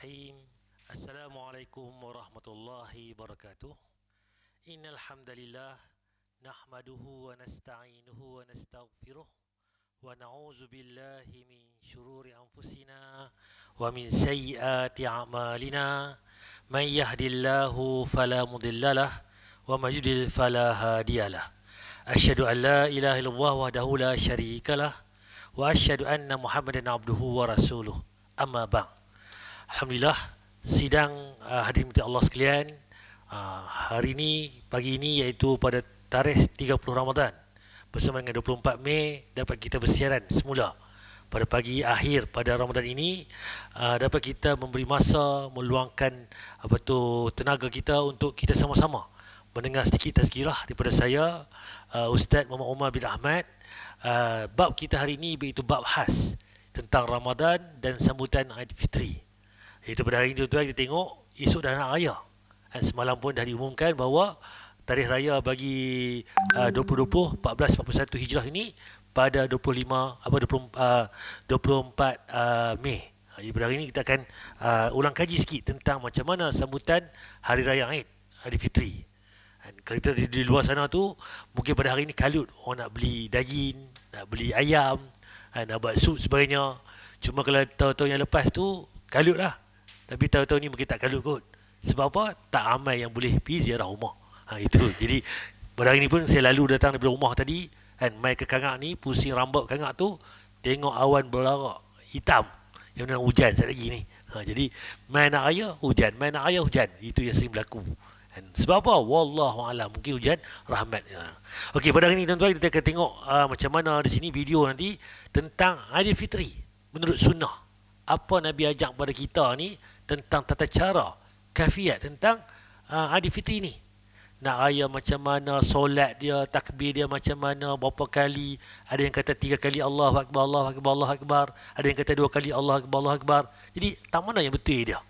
Bismillahirrahmanirrahim. Assalamualaikum warahmatullahi wabarakatuh. Innal hamdalillah nahmaduhu wa nasta'inuhu wa nastaghfiruh wa na'udzu billahi min shururi anfusina wa min sayyiati a'malina. Man yahdihillahu fala mudhillalah wa may yudlil fala hadiyalah. Asyhadu an la ilaha illallah wahdahu la syarikalah wa asyhadu anna Muhammadan abduhu wa rasuluh. Amma ba'd. Alhamdulillah, sidang hadirin Allah sekalian, hari ini, pagi ini iaitu pada tarikh 30 Ramadan bersama dengan 24 Mei dapat kita bersiaran semula pada pagi akhir pada Ramadan ini. Dapat kita memberi masa, meluangkan tenaga kita untuk kita sama-sama mendengar sedikit tazkirah daripada saya, Ustaz Muhammad Umar bin Ahmad. Bab kita hari ini iaitu bab khas tentang Ramadan dan sambutan Aidilfitri. Itu pada hari ini tuan-tuan kita tengok esok dah nak raya. Dan semalam pun dah diumumkan bahawa tarikh raya bagi 2020 1441 Hijrah ini pada 24 Mei. Jadi pada hari ini kita akan ulang kaji sikit tentang macam mana sambutan hari raya Aid Aidilfitri. Dan kalau kita di luar sana tu mungkin pada hari ini kalut orang nak beli daging, nak beli ayam, nak buat sup sebagainya. Cuma kalau tahun-tahun yang lepas tu kalut lah. Tapi tahun-tahun ni mungkin tak kalut kot. Sebab apa? Tak ramai yang boleh pergi ziarah rumah. Itu. Jadi pada hari ni pun saya lalu datang daripada rumah tadi, kan, mai ke Kangak ni, pusing rambut Kangak tu, tengok awan berlarak hitam. Yang nak hujan sekejap lagi ni. Jadi mai nak raya hujan, mai nak raya hujan. Itu yang sering berlaku. Dan sebab apa? Wallahualam, mungkin hujan rahmat. Okey, pada hari ni tuan-tuan kita akan tengok macam mana di sini video nanti tentang Aidilfitri menurut sunnah. Apa Nabi ajak pada kita ni tentang tata cara, kafiat tentang Aidilfitri ni. Nak raya macam mana, solat dia, takbir dia macam mana, berapa kali. Ada yang kata 3 kali Allahu Akbar, Allahu Akbar, Allahu Akbar. Ada yang kata 2 kali Allahu Akbar, Allahu Akbar. Jadi tak mana yang betul dia?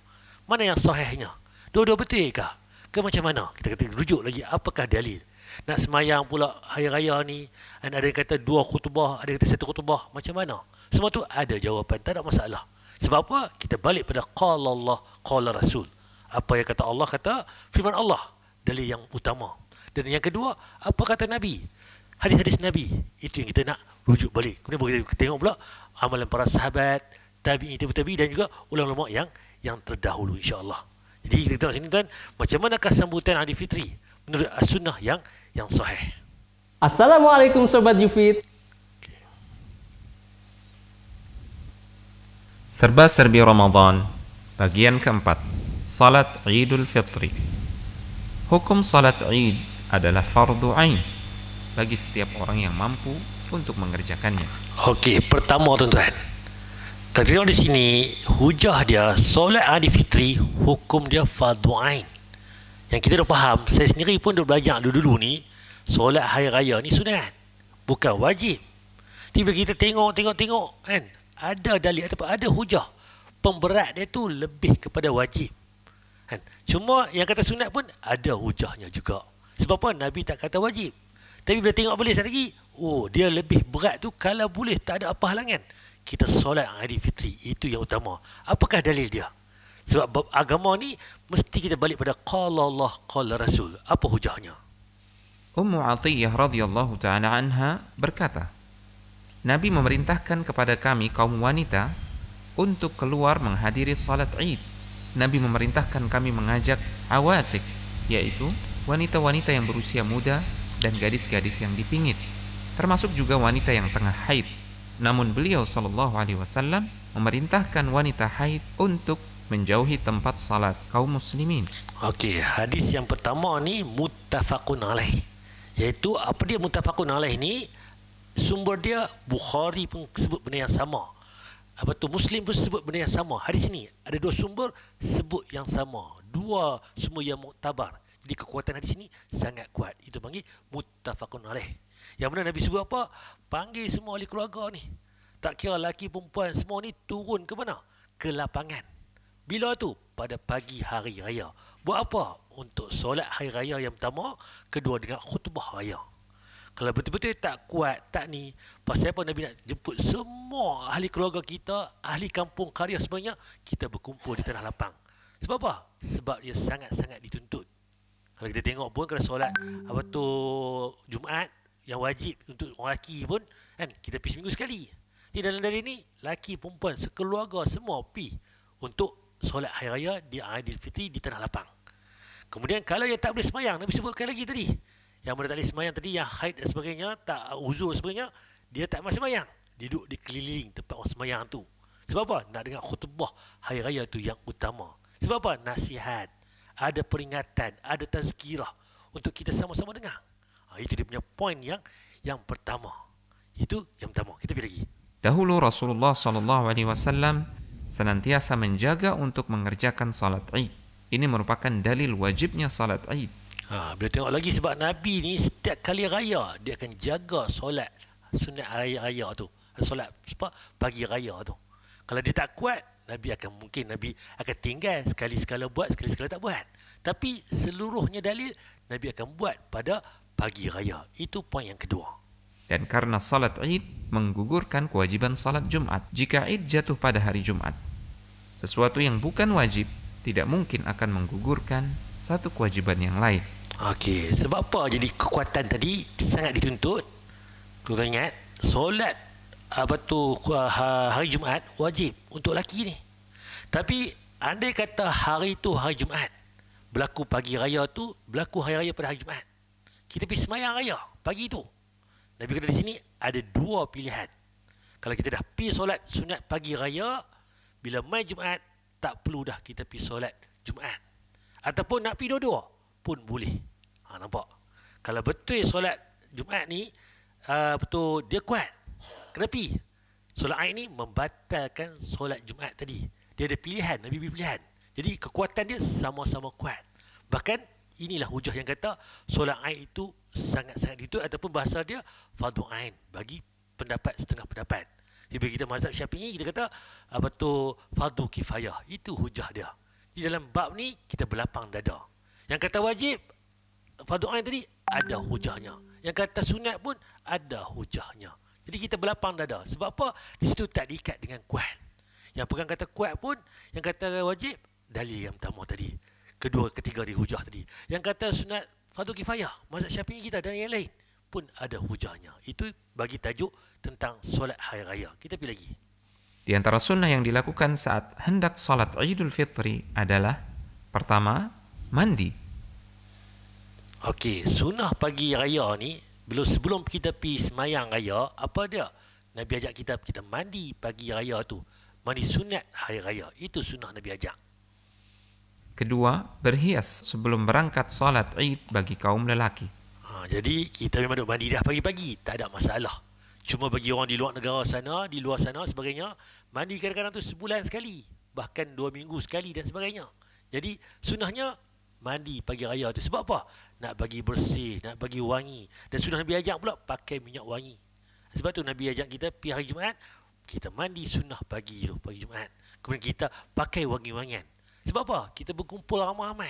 Mana yang sahihnya? Dua-dua betul ke? Ke macam mana? Kita kata rujuk lagi, apakah dalil? Nak semayang pula hari raya ni, ada yang kata 2 khutbah, ada yang kata 1 khutbah. Macam mana? Semua tu ada jawapan, tak ada masalah. Sebab apa? Kita balik pada qala Allah, qala Rasul. Apa yang kata Allah, kata firman Allah, dalil yang utama. Dan yang kedua, apa kata Nabi? Hadis-hadis Nabi. Itu yang kita nak rujuk balik. Kemudian kita tengok pula amalan para sahabat, tabi'in, tabi'in dan juga ulama-ulama yang terdahulu, insya-Allah. Jadi kita tengok sini tuan, macam manakah sambutan Aidilfitri menurut as-sunnah yang sahih. Assalamualaikum Sobat Yufit. Serba-serbi Ramadan, bagian keempat, Salat Idul Fitri. Hukum salat Id adalah fardu ain bagi setiap orang yang mampu untuk mengerjakannya. Okey, pertama tuan-tuan, kita tengok di sini hujah dia solat Aidilfitri, hukum dia fardu ain. Yang kita dah faham, saya sendiri pun dah belajar dulu-dulu ni, solat hari raya ni sunat, bukan wajib. Tiba kita tengok kan, ada dalil ataupun ada hujah pemberat dia tu lebih kepada wajib, kan? Cuma yang kata sunat pun ada hujahnya juga. Sebab apa? Nabi tak kata wajib. Tapi bila tengok balik sekali lagi, oh dia lebih berat tu kalau boleh tak ada apa halangan kita solat Aidilfitri, itu yang utama. Apakah dalil dia? Sebab bab agama ni mesti kita balik pada qala Allah, qala Rasul. Apa hujahnya? Ummu Atiyah radhiyallahu ta'ala anha berkata, Nabi memerintahkan kepada kami kaum wanita untuk keluar menghadiri salat Id. Nabi memerintahkan kami mengajak awatik, yaitu wanita-wanita yang berusia muda dan gadis-gadis yang dipingit, termasuk juga wanita yang tengah haid. Namun beliau sallallahu alaihi wasallam memerintahkan wanita haid untuk menjauhi tempat salat kaum muslimin. Okey, hadis yang pertama ni muttafaqun alaih. Iaitu apa dia muttafaqun alaih ni? Sumber dia Bukhari pun sebut benda yang sama. Muslim pun sebut benda yang sama. Hadis ni ada 2 sumber sebut yang sama. 2 sumber yang muktabar. Jadi kekuatan hadis ni sangat kuat. Itu panggil muttafaqun alaih. Yang mana Nabi sebut apa? Panggil semua ahli keluarga ni. Tak kira lelaki perempuan, semua ni turun ke mana? Ke lapangan. Bila tu? Pada pagi hari raya. Buat apa? Untuk solat hari raya yang pertama, kedua dengan khutbah raya. Kalau betul-betul tak kuat, tak ni, pasal apa Nabi nak jemput semua ahli keluarga kita, ahli kampung karya sebenarnya, kita berkumpul di tanah lapang. Sebab apa? Sebab dia sangat-sangat dituntut. Kalau kita tengok pun, kalau solat apa tu Jumaat yang wajib untuk orang lelaki pun, kan, kita pergi seminggu sekali. Di dalam dari ni, lelaki perempuan sekeluarga semua pergi untuk solat hari raya di Aidilfitri di tanah lapang. Kemudian kalau yang tak boleh semayang, Nabi sebutkan lagi tadi, yang mana tak boleh semayang tadi, yang haid dan sebagainya, tak uzur sebagainya, dia tak masih semayang, dia duduk di keliling tempat orang semayang tu. Sebab apa? Nak dengar khutbah hari raya tu yang utama. Sebab apa? Nasihat, ada peringatan, ada tazkirah untuk kita sama-sama dengar. Itu dia punya poin yang pertama. Itu yang pertama. Kita pergi lagi. Dahulu Rasulullah SAW senantiasa menjaga untuk mengerjakan salat Id. Ini merupakan dalil wajibnya salat Id. Bila tengok lagi, sebab Nabi ni setiap kali raya dia akan jaga solat sunat raya tu, solat pagi raya tu. Kalau dia tak kuat, Nabi akan tinggal, sekali-sekala buat, sekali-sekala tak buat. Tapi seluruhnya dalil Nabi akan buat pada pagi raya. Itu poin yang kedua. Dan karena salat Id menggugurkan kewajiban salat Jumat jika Id jatuh pada hari Jumat. Sesuatu yang bukan wajib tidak mungkin akan menggugurkan satu kewajiban yang lain. Okey, sebab apa jadi kekuatan tadi sangat dituntut? Kau ingat, solat hari Jumaat wajib untuk lelaki ni. Tapi andai kata hari tu hari Jumaat, berlaku pagi raya tu, berlaku hari raya pada hari Jumaat, kita pergi semayang raya pagi tu. Nabi kata di sini ada dua pilihan. Kalau kita dah pergi solat sunat pagi raya, bila mai Jumaat, tak perlu dah kita pergi solat Jumaat. Ataupun nak pergi dua-dua pun boleh. Nampak? Kalau betul solat Jumaat ni betul dia kuat, kena pergi. Solat Aid ni membatalkan solat Jumaat tadi. Dia ada pilihan, Nabi beri pilihan. Jadi kekuatan dia sama-sama kuat. Bahkan inilah hujah yang kata solat Aid itu sangat-sangat itu, ataupun bahasa dia fardu ain bagi pendapat setengah pendapat. Jadi bagi kita mazhab Syafi'i, kita kata fardu kifayah. Itu hujah dia. Di dalam bab ni kita berlapang dada. Yang kata wajib fardu ain tadi ada hujahnya. Yang kata sunat pun ada hujahnya. Jadi kita berlapang dada. Sebab apa? Di situ tak diikat dengan kuat. Yang pegang kata kuat pun, yang kata wajib, dalil yang pertama tadi. Kedua, ketiga di hujah tadi. Yang kata sunat fardu kifayah, mazhab Syafi'i kita dan yang lain pun ada hujahnya. Itu bagi tajuk tentang solat hari raya. Kita pergi lagi. Di antara sunnah yang dilakukan saat hendak salat Idul Fitri adalah pertama, mandi. Okey, sunnah pagi raya ni, sebelum kita pergi semayang raya, apa dia? Nabi ajak kita mandi pagi raya tu. Mandi sunat hari raya. Itu sunnah Nabi ajak. Kedua, berhias sebelum berangkat salat Id bagi kaum lelaki. Jadi kita memang duk mandi dah pagi-pagi, tak ada masalah. Cuma bagi orang di luar negara sana, di luar sana sebagainya, mandi kadang-kadang tu sebulan sekali, bahkan 2 minggu sekali dan sebagainya. Jadi sunnahnya mandi pagi raya tu. Sebab apa? Nak bagi bersih, nak bagi wangi. Dan sunnah Nabi ajak pula pakai minyak wangi. Sebab tu Nabi ajak kita pergi hari Jumaat, kita mandi sunnah pagi tu, pagi Jumaat. Kemudian kita pakai wangi-wangian. Sebab apa? Kita berkumpul ramai-ramai.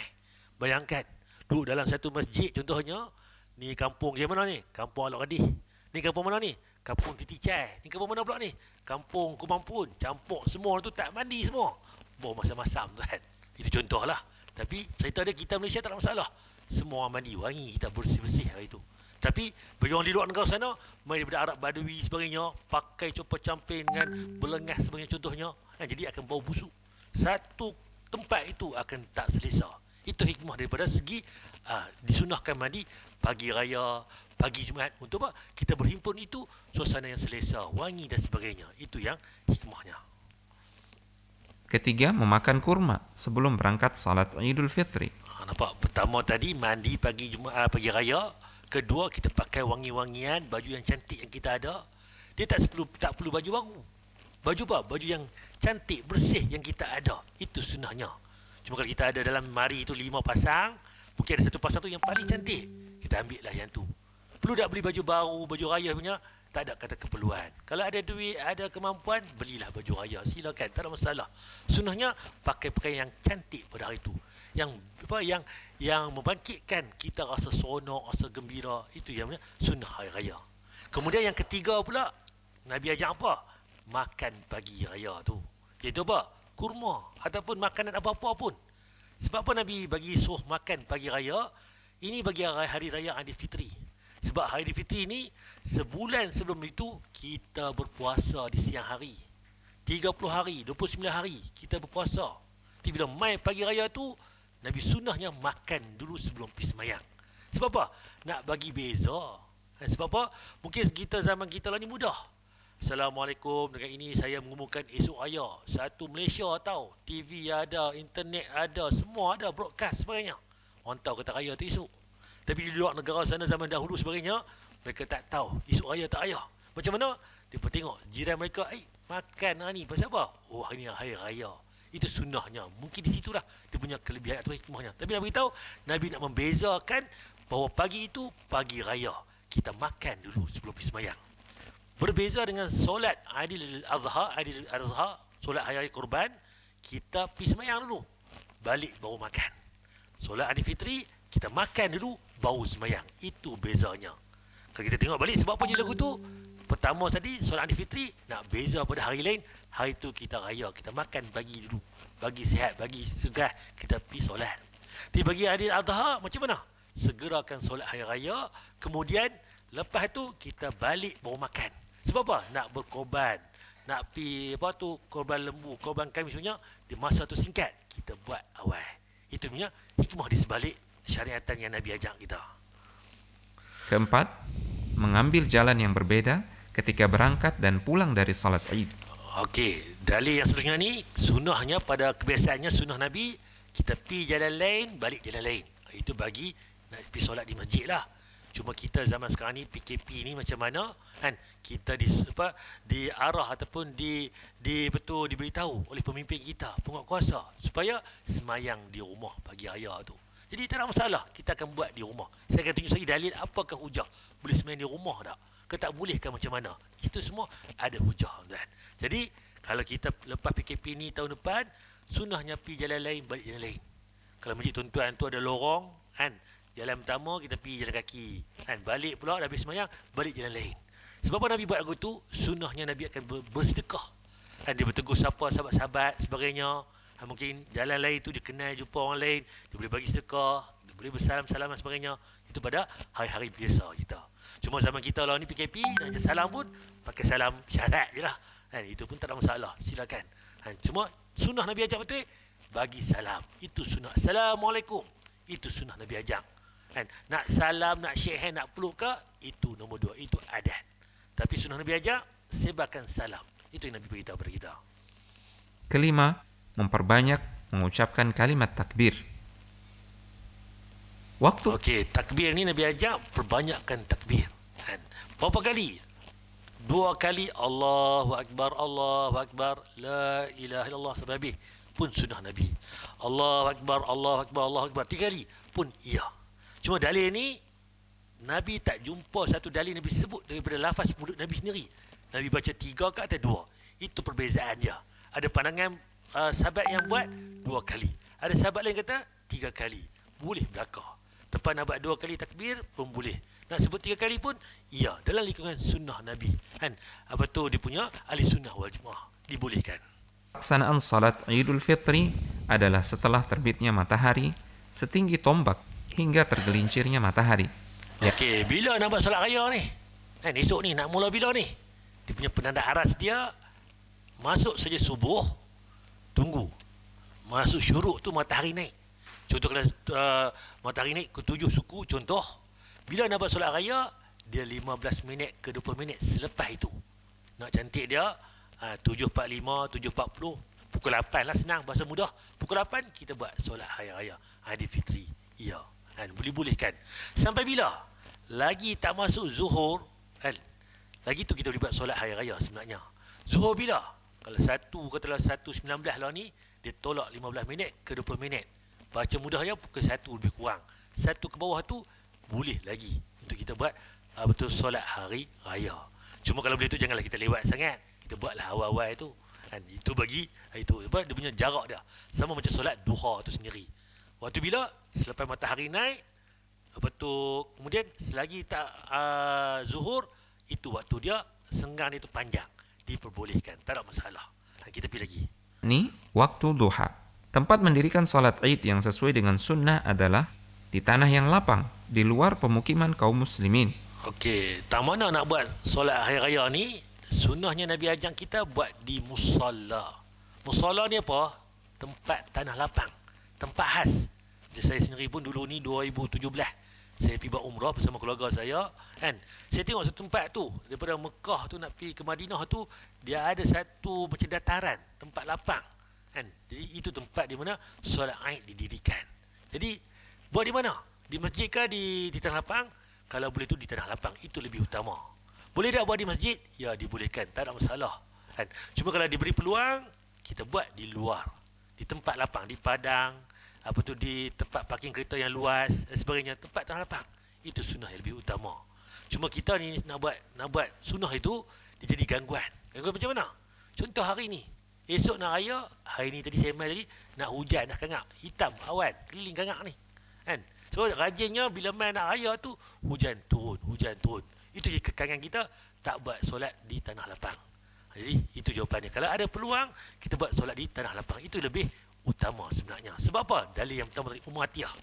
Bayangkan, duduk dalam satu masjid contohnya, ni kampung yang mana ni? Kampung Alok Radih. Ni kampung mana ni? Kampung Titi Chai. Ni kampung mana pula ni? Kampung Kumampun. Campur semua tu tak mandi semua. Bawa masam-masam tu kan. Itu contohlah. Tapi cerita dia, kita Malaysia tak ada masalah. Semua orang mandi, wangi, kita bersih-bersih hari tu. Tapi bagi orang di luar negara sana, mai daripada Arab Badui sebagainya, pakai copot camping dengan berlengas sebagainya contohnya, jadi akan bau busuk. Satu tempat itu akan tak selesa. Itu hikmah daripada segi disunahkan mandi pagi raya, pagi Jumaat. Untuk apa? Kita berhimpun itu suasana yang selesa, wangi dan sebagainya. Itu yang hikmahnya. Ketiga, memakan kurma sebelum berangkat salat Idul Fitri. Nampak? Pertama tadi mandi pagi Jumaat, pagi raya. Kedua, kita pakai wangi-wangian, baju yang cantik yang kita ada. Dia tak perlu baju baru. Baju apa? Baju yang cantik, bersih yang kita ada. Itu sunnahnya. Cuma kalau kita ada dalam lemari itu 5 pasang, mungkin ada satu pasang tu yang paling cantik, kita ambil lah yang tu. Perlu tak beli baju baru, baju raya punya? Tak ada kata keperluan. Kalau ada duit, ada kemampuan, belilah baju raya. Silakan, tak ada masalah. Sunnahnya pakai pakaian yang cantik pada hari itu. yang apa yang membangkitkan kita rasa seronok, rasa gembira, itu yang namanya sunnah hari raya. Kemudian yang ketiga pula, Nabi ajak apa? Makan pagi raya tu. Iaitu apa? Kurma ataupun makanan apa-apa pun. Sebab apa Nabi bagi suruh makan pagi raya? Ini bagi hari raya Aidilfitri. Sebab hari Aidilfitri ni sebulan sebelum itu kita berpuasa di siang hari. 30 hari, 29 hari kita berpuasa. Tapi bila mai pagi raya tu, Nabi sunnahnya makan dulu sebelum pergi semayang. Sebab apa? Nak bagi beza. Sebab apa? Mungkin kita zaman kita lah ni mudah. Assalamualaikum, dengan ini saya mengumumkan esok raya. Satu Malaysia tahu, TV ada, internet ada, semua ada, broadcast sebagainya. Orang tahu kata raya tu esok. Tapi di luar negara sana zaman dahulu sebagainya, mereka tak tahu esok raya tak raya. Macam mana? Dia pun tengok jiran mereka, makan hari ni pasal apa? Oh, hari ni hari raya. Itu sunnahnya. Mungkin di situlah dia punya kelebihan atau hikmahnya. Tapi Nabi tahu, Nabi nak membezakan bahawa pagi itu pagi raya. Kita makan dulu sebelum pergi semayang. Berbeza dengan solat Aidil-Adha, solat hari raya kurban, kita pergi semayang dulu, balik baru makan. Solat Aidilfitri, kita makan dulu baru semayang. Itu bezanya. Kalau kita tengok balik sebab apa je lagu tu? Pertama tadi solat Aidilfitri nak beza pada hari lain. Hari tu kita raya, kita makan bagi dulu, bagi sihat, bagi segar, kita pergi solat. Tapi bagi Aidil-Adha macam mana? Segerakan solat hari raya, kemudian lepas tu kita balik baru makan. Sebab apa? Nak berkorban, nak pergi apa tu, korban lembu, korban kambing sebenarnya di masa tu singkat, kita buat awal. Itu punya hikmah di sebalik syariatan yang Nabi ajak kita. Keempat, mengambil jalan yang berbeda ketika berangkat dan pulang dari salat Id. Okey, dalil yang seterusnya ni sunnahnya, pada kebiasaannya sunnah Nabi, kita pergi jalan lain, balik jalan lain. Itu bagi nak pergi solat di masjid lah. Cuma kita zaman sekarang ni PKP ni macam mana kan, kita di arah ataupun betul diberitahu oleh pemimpin kita, penguatkuasa, supaya semayang di rumah pagi raya tu. Jadi tak ada masalah, kita akan buat di rumah. Saya akan tunjuk saya dalil apakah hujah boleh semayang di rumah tak, ke tak boleh ke macam mana. Itu semua ada hujah kan. Jadi kalau kita lepas PKP ni tahun depan, sunnahnya pergi jalan lain, balik jalan lain. Kalau masjid tuan-tuan tu ada lorong kan, jalan pertama kita pergi jalan kaki kan, balik pula dah habis semayang, balik jalan lain. Sebab apa Nabi buat lagu tu? Sunnahnya Nabi akan bersedekah kan, dia bertegur siapa sahabat-sahabat sebagainya. Mungkin jalan lain tu dia kenal jumpa orang lain, dia boleh bagi sedekah, dia boleh bersalam-salam dan sebagainya. Itu pada hari-hari biasa kita. Cuma zaman kita lah ni PKP, nak salam pun pakai salam syarat je lah kan, itu pun tak ada masalah, silakan kan. Cuma sunnah Nabi ajak betul, bagi salam, itu sunnah. Assalamualaikum, itu sunnah Nabi ajak kan. Nak salam, nak shake hand, nak peluk ke, itu nombor 2, itu adat. Tapi sunnah Nabi ajak, sebarkan salam. Itu yang Nabi beritahu kepada kita. Kelima, memperbanyak mengucapkan kalimat takbir. Okey, takbir ni Nabi ajak perbanyakkan takbir kan. Berapa kali? 2 kali Allahu Akbar, Allahu Akbar, la ilaha illallah sampai habis pun sunnah Nabi. Allahu Akbar, Allahu Akbar, Allahu Akbar 3 kali pun iya. Cuma dalil ni Nabi tak jumpa satu dalil Nabi sebut daripada lafaz mulut Nabi sendiri. Nabi baca 3 ke atau 2. Itu perbezaan dia. Ada pandangan sahabat yang buat 2 kali. Ada sahabat lain kata 3 kali. Boleh belakang. Tepat nak buat 2 kali takbir pun boleh. Nak sebut 3 kali pun iya, dalam lingkungan sunnah Nabi kan. Apa tu dia punya ahli sunnah wal jamaah, dibolehkan. Pelaksanaan salat Idul Fitri adalah setelah terbitnya matahari setinggi tombak hingga tergelincirnya matahari. Okey, bila nak buat solat raya ni? Kan esok ni nak mula bila ni? Dia punya penanda aras dia masuk saja subuh, tunggu. Masuk syuruk tu matahari naik. Contoh kalau matahari naik ke 7 suku contoh, bila nak buat solat raya, dia 15 minit ke 20 minit selepas itu. Nak cantik dia 7.45, 7.40, pukul 8 lah, senang, bahasa mudah. Pukul 8 kita buat solat hari raya Aidilfitri. Ya, kan, boleh-bolehkan. Sampai bila? Lagi tak masuk zuhur kan. Lagi tu kita boleh buat solat hari raya sebenarnya. Zuhur bila? Kalau katalah 1.19 lah ni, dia tolak 15 minit ke 20 minit. Baca mudahnya pukul 1 lebih kurang. 1 ke bawah tu boleh lagi untuk kita buat betul solat hari raya. Cuma kalau boleh tu janganlah kita lewat sangat. Kita buatlah awal-awal itu. Kan itu bagi itu apa dia punya jarak dia. Sama macam solat duha tu sendiri. Waktu bila? Selepas matahari naik. Lepas tu kemudian selagi tak zuhur, itu waktu dia senggang dia tu panjang. Diperbolehkan, tak ada masalah. Kita pergi lagi. Ini waktu duha. Tempat mendirikan salat Id yang sesuai dengan sunnah adalah di tanah yang lapang, di luar pemukiman kaum muslimin. Okey, tak mana nak buat solat hari raya ni, sunnahnya Nabi ajar kita buat di musalla. Musalla ni apa? Tempat tanah lapang. Tempat khas. Jadi saya sendiri pun dulu ni 2017. Saya pergi buat umrah bersama keluarga saya, kan. Saya tengok satu tempat tu, daripada Mekah tu nak pergi ke Madinah tu, dia ada satu macam dataran, tempat lapang, kan. Jadi itu tempat di mana solat Aid didirikan. Jadi buat di mana? Di masjid ke di tanah lapang? Kalau boleh tu di tanah lapang, itu lebih utama. Boleh tak buat di masjid? Ya, dibolehkan, tak ada masalah, kan. Cuma kalau diberi peluang, kita buat di luar, di tempat lapang, di padang, di tempat parking kereta yang luas dan sebagainya, tempat tanah lapang. Itu sunnah yang lebih utama. Cuma kita ni nak buat sunnah itu, dia jadi gangguan. Gangguan macam mana? Contoh hari ni, esok nak raya, hari ni tadi saya main tadi, nak hujan dah kangak, hitam awan keliling kangak ni, kan. So rajinnya bila main nak raya tu, hujan turun. Itu je kekangan kita, tak buat solat di tanah lapang. Jadi itu jawapannya. Kalau ada peluang, kita buat solat di tanah lapang. Itu lebih utama sebenarnya. Sebab apa? Dalil yang pertama dari Umayyah.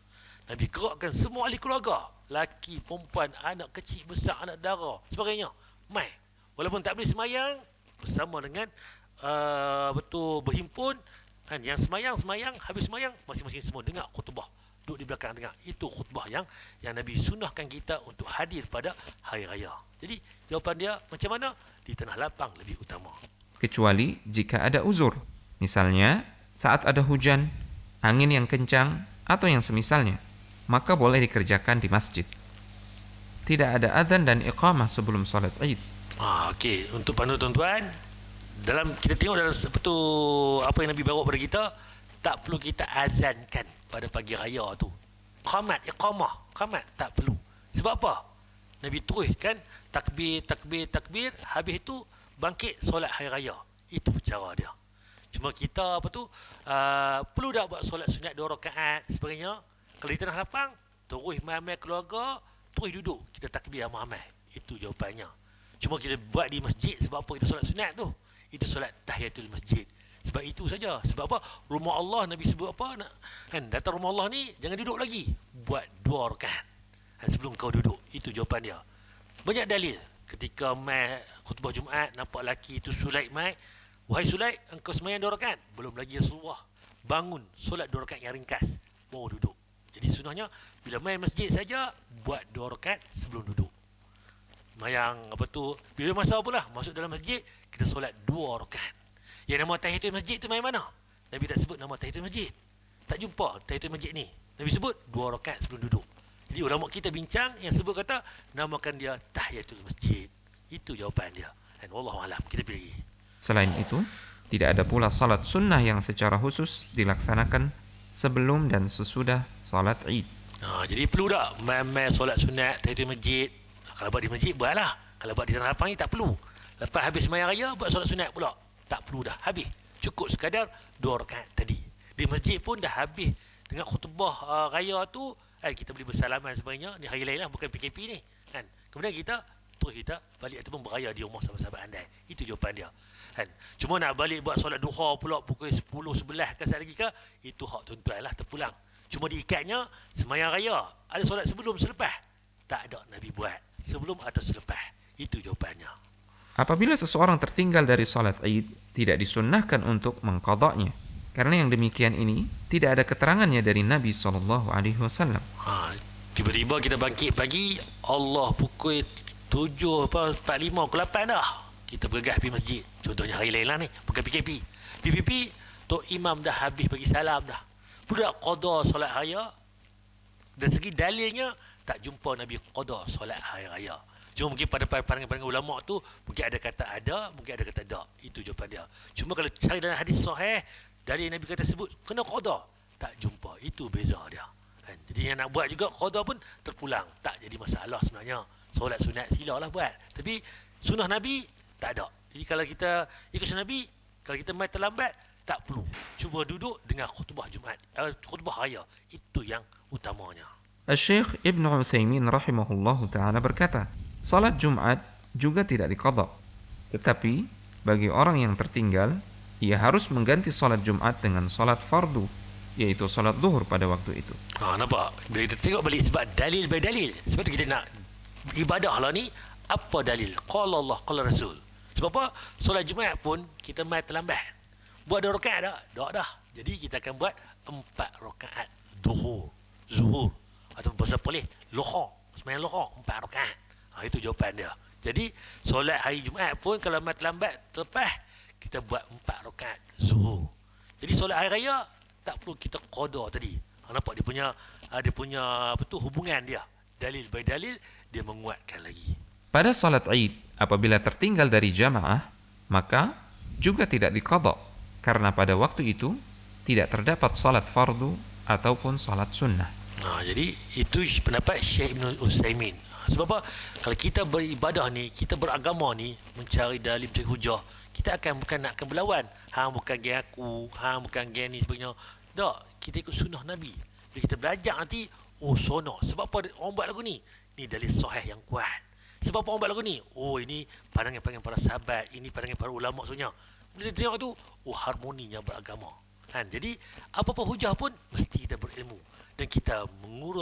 Nabi gerakkan semua ahli keluarga, laki, perempuan, anak kecil, besar, anak dara, sebagainya, mai. Walaupun tak boleh semayang, bersama dengan berhimpun, kan. Yang semayang, habis semayang, masing-masing semua dengar khutbah, duduk di belakang dengar. Itu khutbah yang Nabi sunnahkan kita untuk hadir pada hari raya. Jadi jawapan dia macam mana? Di tanah lapang lebih utama. Kecuali jika ada uzur. Misalnya, saat ada hujan, angin yang kencang, atau yang semisalnya, maka boleh dikerjakan di masjid. Tidak ada azan dan iqamah sebelum salat Id. Okey, untuk pandu tuan-tuan, dalam kita tengok dalam apa yang Nabi bawa kepada kita, tak perlu kita azankan pada pagi raya tu. Qamat tak perlu. Sebab apa? Nabi teruskan takbir, habis itu bangkit solat hari raya. Itu cara dia. Cuma kita perlu tak buat solat sunat 2 rakaat sebagainya. Kalau di tanah lapang, terus ramai keluarga, terus duduk, kita takbir ramai-ramai. Itu jawapannya. Cuma kita buat di masjid, sebab apa kita solat sunat tu? Itu solat tahiyatul masjid. Sebab itu saja. Sebab apa? Rumah Allah, Nabi sebut apa? Kan, datang rumah Allah ni, jangan duduk lagi. Buat 2 rakaat. Sebelum kau duduk. Itu jawapan dia. Banyak dalil. Ketika mai khutbah Jumaat, nampak lelaki itu Sulaik mai. Wahai Sulaik, engkau sembahyang 2 rakaat. Belum lagi Rasulullah bangun solat 2 rakaat yang ringkas, baru duduk. Jadi sunnahnya bila main masjid saja, buat 2 rakaat sebelum duduk. Mayang bila masa pula masuk dalam masjid, kita solat 2 rakaat. Yang nama tahiyatul masjid tu main mana? Nabi tak sebut nama tahiyatul masjid. Tak jumpa tahiyatul masjid ni. Nabi sebut 2 rakaat sebelum duduk. Jadi ulama kita bincang, yang sebut kata namakan dia tahiyatul masjid. Itu jawapan dia. Dan wallahu alam, kita pergi. Selain itu, tidak ada pula salat sunnah yang secara khusus dilaksanakan sebelum dan sesudah salat Id. Jadi perlu tak main solat sunat tahiyatul masjid? Kalau buat di masjid, buatlah. Kalau buat di tanah lapang ni, tak perlu. Lepas habis sembahyang raya, buat solat sunat pula. Tak perlu dah. Habis. Cukup sekadar 2 rakaat tadi. Di masjid pun dah habis. Dengan khutbah raya tu, kita boleh bersalaman sebagainya. Ni hari lain lah, bukan PKP ni. Kan? Kemudian kita balik ataupun beraya di rumah sahabat-sahabat andai. Itu jawapan dia. Kan? Cuma nak balik buat solat duha pula pukul 10, 11 ke saat lagi ke, itu hak tuan-tuan lah, terpulang. Cuma diikatnya sembahyang raya. Ada solat sebelum selepas? Tak ada Nabi buat. Sebelum atau selepas. Itu jawapannya. Apabila seseorang tertinggal dari salat Id, tidak disunnahkan untuk mengqadanya. Karena yang demikian ini tidak ada keterangannya dari Nabi SAW. Tiba-tiba kita bangkit pagi, Allah pukul 7:45 ke 8 dah. Kita bergegas pergi masjid. Contohnya hari lain lah ni, bukan PKP. PPP, Tok Imam dah habis bagi salam dah. Budak qada solat raya. Dan segi dalilnya, tak jumpa Nabi qada solat hari raya. Cuma mungkin pada pandangan ulama tu, mungkin ada kata ada, mungkin ada kata tak. Itu jawapan dia. Cuma kalau cari dalam hadis sahih, dari Nabi kata sebut, kena qada. Tak jumpa. Itu beza dia. Kan? Jadi yang nak buat juga qada pun terpulang. Tak jadi masalah sebenarnya. Solat sunat silalah buat. Tapi sunnah Nabi tak ada. Jadi kalau kita ikut sunnah Nabi, kalau kita main terlambat, tak perlu. Cuba duduk dengar khutbah Jumaat, khutbah raya. Itu yang utamanya. Syekh Ibnu Utsaimin rahimahullahu taala berkata, salat Jumat juga tidak diqadha. Tetapi bagi orang yang tertinggal, ia harus mengganti salat Jumat dengan salat fardu, yaitu salat zuhur pada waktu itu. Nampak? Bila kita tengok balik sebab dalil by dalil. Sebab tu kita nak ibadah lah ni, apa dalil? Qala Allah, qala Rasul. Sebab apa? Solat Jumaat pun kita mai terlambat. Buat 2 rakaat dah? Tak dah. Jadi kita akan buat 4 rakaat zuhur. Atau bahasa boleh lohor. Sembahyang lohor 4 rakaat. Itu jawapan dia. Jadi solat hari Jumaat pun kalau mai terlambat terlepas, kita buat 4 rakaat zuhur. Jadi solat hari raya tak perlu kita qada tadi. Nampak dia punya apa tu hubungan dia. Dalil by dalil dia menguatkan lagi. Pada salat Id, apabila tertinggal dari jamaah, maka juga tidak diqadha, karena pada waktu itu tidak terdapat salat fardu ataupun salat sunnah. Jadi itu pendapat Syekh Ibn Utsaimin. Sebab apa? Kalau kita beribadah ni, kita beragama ni, mencari dalil, mencari hujah, kita bukan nak berlawan. Bukan geng aku, bukan geng ni sebagainya. Tak, kita ikut sunnah Nabi. Bila kita belajar nanti, sono. Sebab apa orang buat lagu ni? Ni dalil sahih yang kuat. Sebab apa orang buat lagu ni? Ini pandangan-pandangan para sahabat, ini pandangan para ulama sebenarnya. Bila kita tengok tu, harmoninya beragama. Jadi apa-apa hujah pun mesti kita berilmu dan kita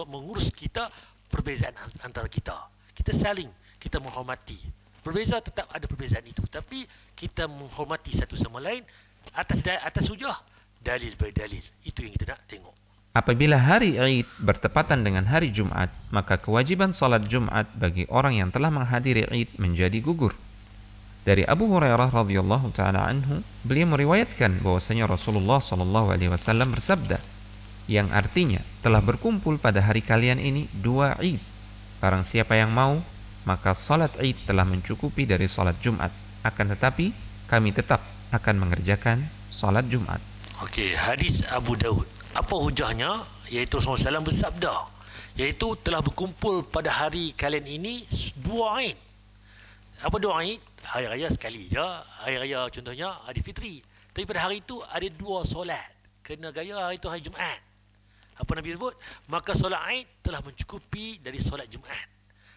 mengurus kita perbezaan antara kita. Kita saling, kita menghormati. Berbeza tetap ada perbezaan itu, tapi kita menghormati satu sama lain atas hujah, dalil by dalil. Itu yang kita nak tengok. Apabila hari Id bertepatan dengan hari Jumat, maka kewajiban salat Jumat bagi orang yang telah menghadiri Id menjadi gugur. Dari Abu Hurairah radhiyallahu taala anhu, beliau meriwayatkan bahwasanya Rasulullah sallallahu alaihi wasallam bersabda, yang artinya telah berkumpul pada hari kalian ini 2 Id. Barang siapa yang mau, maka salat Id telah mencukupi dari salat Jumat. Akan tetapi kami tetap akan mengerjakan salat Jumat. Okey, hadis Abu Daud. Apa hujahnya? Iaitu Rasulullah SAW bersabda, iaitu telah berkumpul pada hari kalian ini 2 Id. Apa 2 Id? Hari raya sekali je. Hari raya contohnya Hari Fitri. Tapi pada hari itu ada 2 solat. Kena gaya hari itu hari Jumaat. Apa Nabi sebut? Maka solat Id telah mencukupi dari solat Jumaat.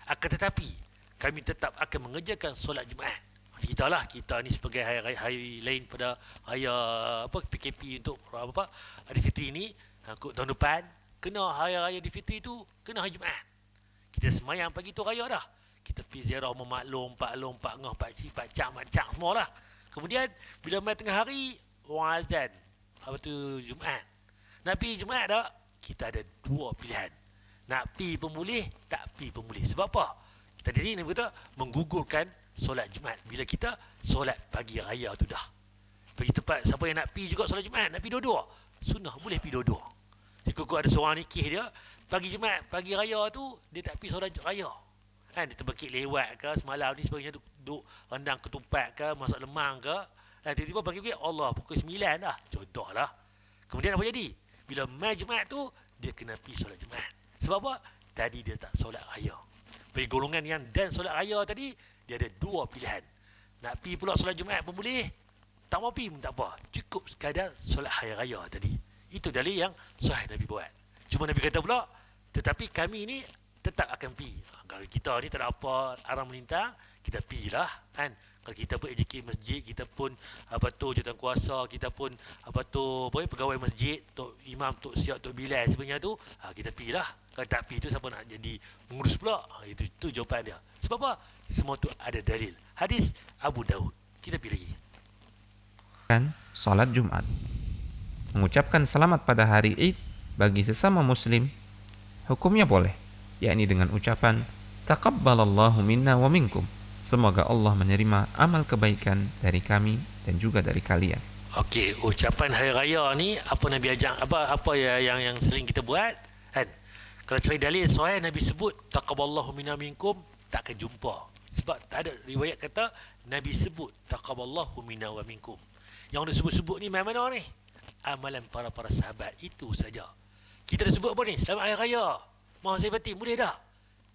Akan tetapi kami tetap akan mengerjakan solat Jumaat. Kita ni sebagai hari lain pada raya PKP untuk Hari Fitri ni, tahun depan kena hari raya Hari Fitri tu kena hari Jumaat. Kita semayang pagi tu raya dah. Kita pergi ziarah rumah maklum, pak long, pak ngah, pak cik, pak cak, mak cak semua lah. Kemudian bila mai tengah hari, orang azan Jumaat. Nak pergi Jumaat tak? Kita ada 2 pilihan. Nak pergi pun boleh, tak pergi pun boleh. Sebab apa? Kita diri ni kata menggugurkan solat Jumaat bila kita solat pagi raya tu dah. Bagi tempat siapa yang nak pergi juga solat Jumaat, nak pergi dua-dua, sunnah boleh pergi dua-dua. Jadi kalau ada seorang nikih dia pagi Jumaat, pagi raya tu dia tak pergi solat raya. Dia terbekik lewat ke semalam ni sebagainya, duduk rendang ketumpat ke, masak lemang ke. Tiba-tiba pagi Allah pukul 9 dah. Contohlah. Kemudian apa jadi? Bila mai Jumaat tu dia kena pergi solat Jumaat. Sebab apa? Tadi dia tak solat raya. Bagi golongan yang dan solat raya tadi, dia ada 2 pilihan. Nak pergi pula solat Jumaat pun boleh, tak mau pergi pun tak apa. Cukup sekadar solat hari raya tadi. Itu dalil yang sahih Nabi buat. Cuma Nabi kata pula, tetapi kami ni tetap akan pergi. Kalau kita ni tak ada apa arang melintang, kita pergilah kan. Kalau kita pun AJK masjid, kita pun jawatan kuasa, kita pun pegawai masjid, tok imam, tok siap, tok bilal sebenarnya tu, kita pergilah. Kalau tak pergi tu siapa nak jadi mengurus pula? Itu jawapan dia. Sebab apa? Semua tu ada dalil. Hadis Abu Daud. Kita pergi lagi. Salat Jumat. Mengucapkan selamat pada hari Id bagi sesama muslim hukumnya boleh, yakni dengan ucapan taqabbalallahu minna wa minkum. Semoga Allah menerima amal kebaikan dari kami dan juga dari kalian. Okey, ucapan hari raya ni apa Nabi ajak, apa yang sering kita buat kan? Kalau cari dalil sahih Nabi sebut taqabbalallahu minna minkum, tak akan jumpa. Sebab tak ada riwayat kata Nabi sebut taqabbalallahu minna wa minkum. Yang dia sebut-sebut ni mana ni? Amalan para sahabat itu saja. Kita dah sebut apa ni? Selamat hari raya. Mohon saya batin, boleh dah.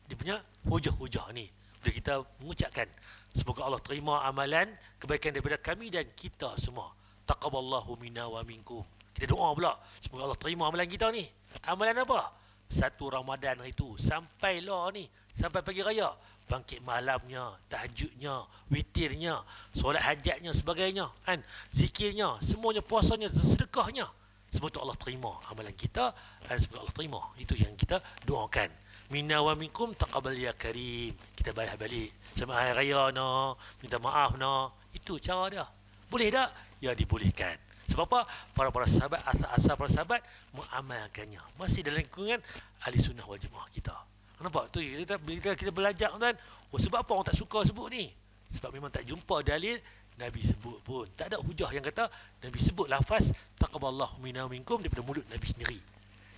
Dia punya hujah-hujah ni. Bila kita mengucapkan, semoga Allah terima amalan kebaikan daripada kami dan kita semua. taqabbalallahu minna wa minkum. Kita doa pula, semoga Allah terima amalan kita ni. Amalan apa? Satu Ramadan itu sampailah ni, sampai pagi raya, bangkit malamnya, tahajudnya, witirnya, solat hajatnya, sebagainya, kan, zikirnya, semuanya, puasanya, sedekahnya, semua tu Allah terima amalan kita, dan semoga Allah terima. Itu yang kita doakan. Minna wa minkum taqabbal ya karim. Kita balik sama hari raya no, minta maaf no. Itu cara dia. Boleh tak? Ya, dibolehkan. Sebab apa? Para sahabat, asal-asal para sahabat mengamalkannya. Masih dalam lingkungan ahli sunnah wal jamaah kita. Nampak tu kita belajar kan. Oh, sebab apa orang tak suka sebut ni? Sebab memang tak jumpa dalil Nabi sebut pun. Tak ada hujah yang kata Nabi sebut lafaz taqabbalallahu minna minkum daripada mulut Nabi sendiri.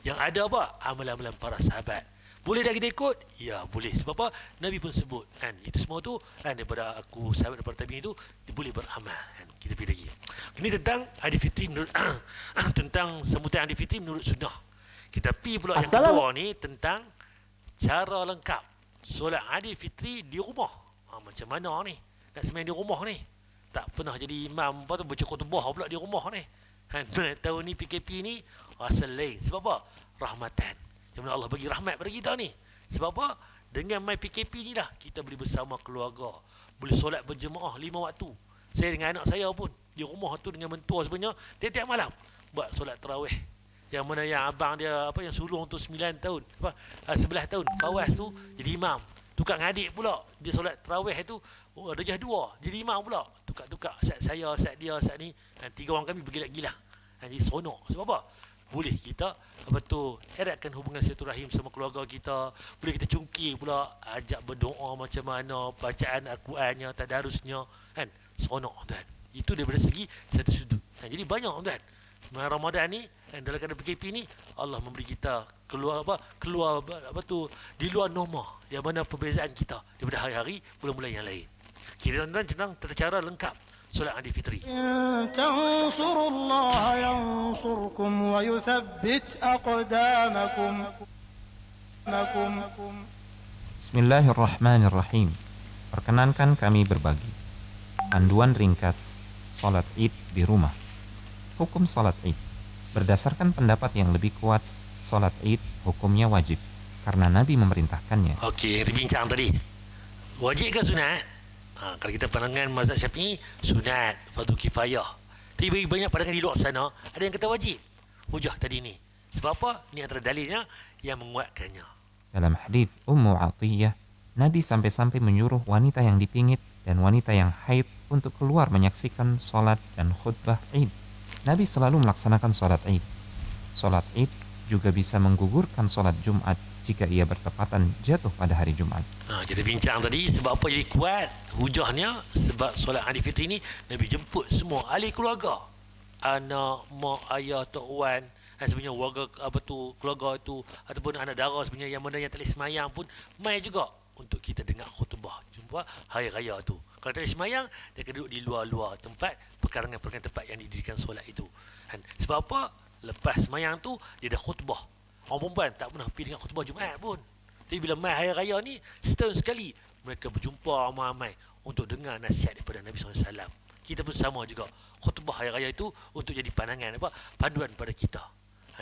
Yang ada apa? Amalan-amalan para sahabat. Boleh dah kita ikut? Ya, boleh. Sebab apa? Nabi pun sebut, kan. Itu semua tu, kan, daripada aku, sahabat daripada tabi'in itu, dia boleh beramal, kan. Kita pergi lagi. Ini tentang Aidil Fitri menurut tentang sambutan Aidil Fitri menurut sunnah. Kita pergi pula yang kedua ni tentang cara lengkap solat Aidil Fitri di rumah. Macam mana ni? Nak sembahyang di rumah ni? Tak pernah jadi imam, apa tu, baca khutbah pula di rumah ni. Kan, tahun ni PKP ni asal lain. Sebab apa? Rahmatan. Yang mana Allah bagi rahmat pada kita ni. Sebab apa? Dengan mai PKP ni dah kita boleh bersama keluarga, boleh solat berjemaah 5 waktu. Saya dengan anak saya pun di rumah tu dengan mentua sebenarnya tiap-tiap malam buat solat tarawih. Yang mana yang abang dia, apa, yang sulung tu 9 tahun, apa, 11 tahun, Fawaz tu jadi imam. Tukar dengan adik pula, dia solat tarawih tu, oh, darjah 2 jadi imam pula. Tukar-tukar, saat saya, saat dia, saat ni, dan 3 orang kami bergilat-gilat. Jadi seronok. Sebab apa? Boleh kita eratkan hubungan silaturahim sama keluarga kita. Boleh kita cungkir pula, ajak berdoa macam mana, bacaan Al-Qurannya, tadarusnya, kan, seronok, tuan. Itu daripada segi satu sudut. Jadi banyak, tuan. Ramadan ni, kan, dalam keadaan PKP ni, Allah memberi kita keluar di luar norma, yang mana perbezaan kita daripada hari-hari bulan-bulan yang lain. Kira tuan tentang tata cara lengkap solat Aidil Fitri. تنصروا الله ينصركم ويثبت أقدامكم. Bismillahirrahmanirrahim. Perkenankan kami berbagi panduan ringkas salat Id di rumah. Hukum salat Id. Berdasarkan pendapat yang lebih kuat, salat Id hukumnya wajib karena Nabi memerintahkannya. Okey, yang kita bincang tadi. Wajib ke sunat? Kalau kita pandangan mazhab Syafi'i, sunat, fardu kifayah. Tapi bagi banyak pandangan di luar sana, ada yang kata wajib. Hujah tadi ni. Sebab apa? Ni antara dalilnya yang menguatkannya. Dalam hadis Ummu Atiyah, Nabi sampai-sampai menyuruh wanita yang dipingit dan wanita yang haid untuk keluar menyaksikan salat dan khutbah Id. Nabi selalu melaksanakan salat Id. Salat Id juga bisa menggugurkan salat Jumat jika ia bertepatan jatuh pada hari Jumat. Kita bincang tadi sebab apa jadi kuat hujahnya, sebab solat Aidil Fitri ni Nabi jemput semua ahli keluarga, anak, mak, ayah, tok wan, dan sebenarnya warga keluarga itu ataupun anak dara sebenarnya yang mana yang tak boleh semayang pun mai juga untuk kita dengar khutbah jumpa hari raya tu. Kalau tak boleh semayang, dia akan duduk di luar-luar tempat perkarangan-perkarangan tempat yang didirikan solat itu. Dan sebab apa? Lepas semayang tu dia dah khutbah. Orang perempuan tak pernah pergi dengan khutbah Jumaat pun. Tapi bila mai hari raya ni, setahun sekali mereka berjumpa ramai-ramai untuk dengar nasihat daripada Nabi SAW. Kita pun sama juga. Khutbah hari raya itu untuk jadi pandangan, panduan pada kita.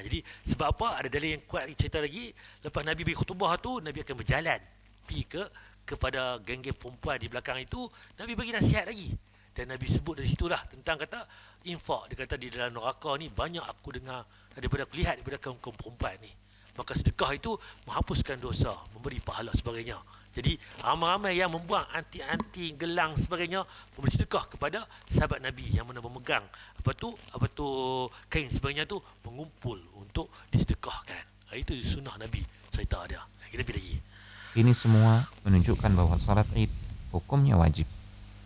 Jadi sebab apa? Ada dalil yang kuat cerita lagi. Lepas Nabi beri khutbah tu, Nabi akan berjalan pergi kepada geng-geng perempuan di belakang itu. Nabi bagi nasihat lagi. Dan Nabi sebut dari situlah tentang kata infak. Dia kata di dalam neraka ni banyak aku dengar daripada aku lihat daripada kaum-kaum perempuan ni. Maka sedekah itu menghapuskan dosa, memberi pahala sebagainya. Jadi ramai-ramai yang membuang anti-anti, gelang sebagainya, memberi sedekah kepada sahabat Nabi yang mana memegang kain sebagainya tu, mengumpul untuk disedekahkan. Itu sunnah Nabi cerita dia. Kita pergi lagi. Ini semua menunjukkan bahwa salat Id hukumnya wajib.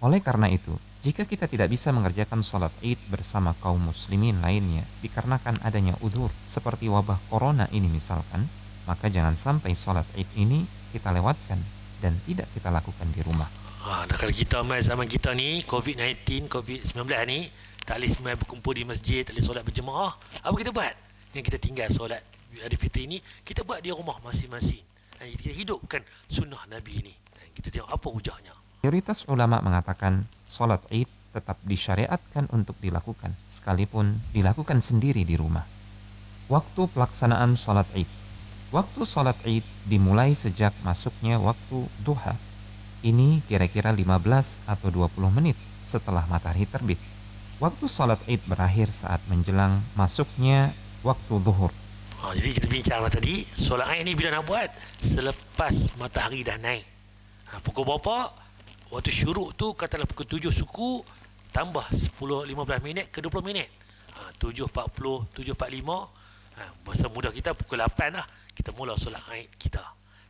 Oleh karena itu, jika kita tidak bisa mengerjakan salat Id bersama kaum muslimin lainnya dikarenakan adanya udzur seperti wabah corona ini misalkan, maka jangan sampai salat Id ini kita lewatkan dan tidak kita lakukan di rumah. Kalau kita zaman kita ni COVID-19 ni tak boleh berkumpul di masjid, tak boleh solat berjemaah, apa kita buat? Yang kita tinggal solat Aidil Fitri ni kita buat di rumah masing-masing. Dan kita hidupkan sunnah Nabi ni. Dan kita tengok apa hujahnya. Mayoritas ulama mengatakan salat Id tetap disyariatkan untuk dilakukan, sekalipun dilakukan sendiri di rumah. Waktu pelaksanaan sholat Id. Waktu sholat Id dimulai sejak masuknya waktu duha. Ini kira-kira 15 atau 20 menit setelah matahari terbit. Waktu sholat Id berakhir saat menjelang masuknya waktu zuhur. Jadi kita bincanglah tadi, solat Aid ni bila nak buat? Selepas matahari dah naik. Pukul berapa? Waktu syuruk tu katalah pukul 7 suku, tambah 10-15 minit ke 20 minit. 7.40, 7.45. Masa mudah kita pukul 8 lah. Kita mula solat Aid kita.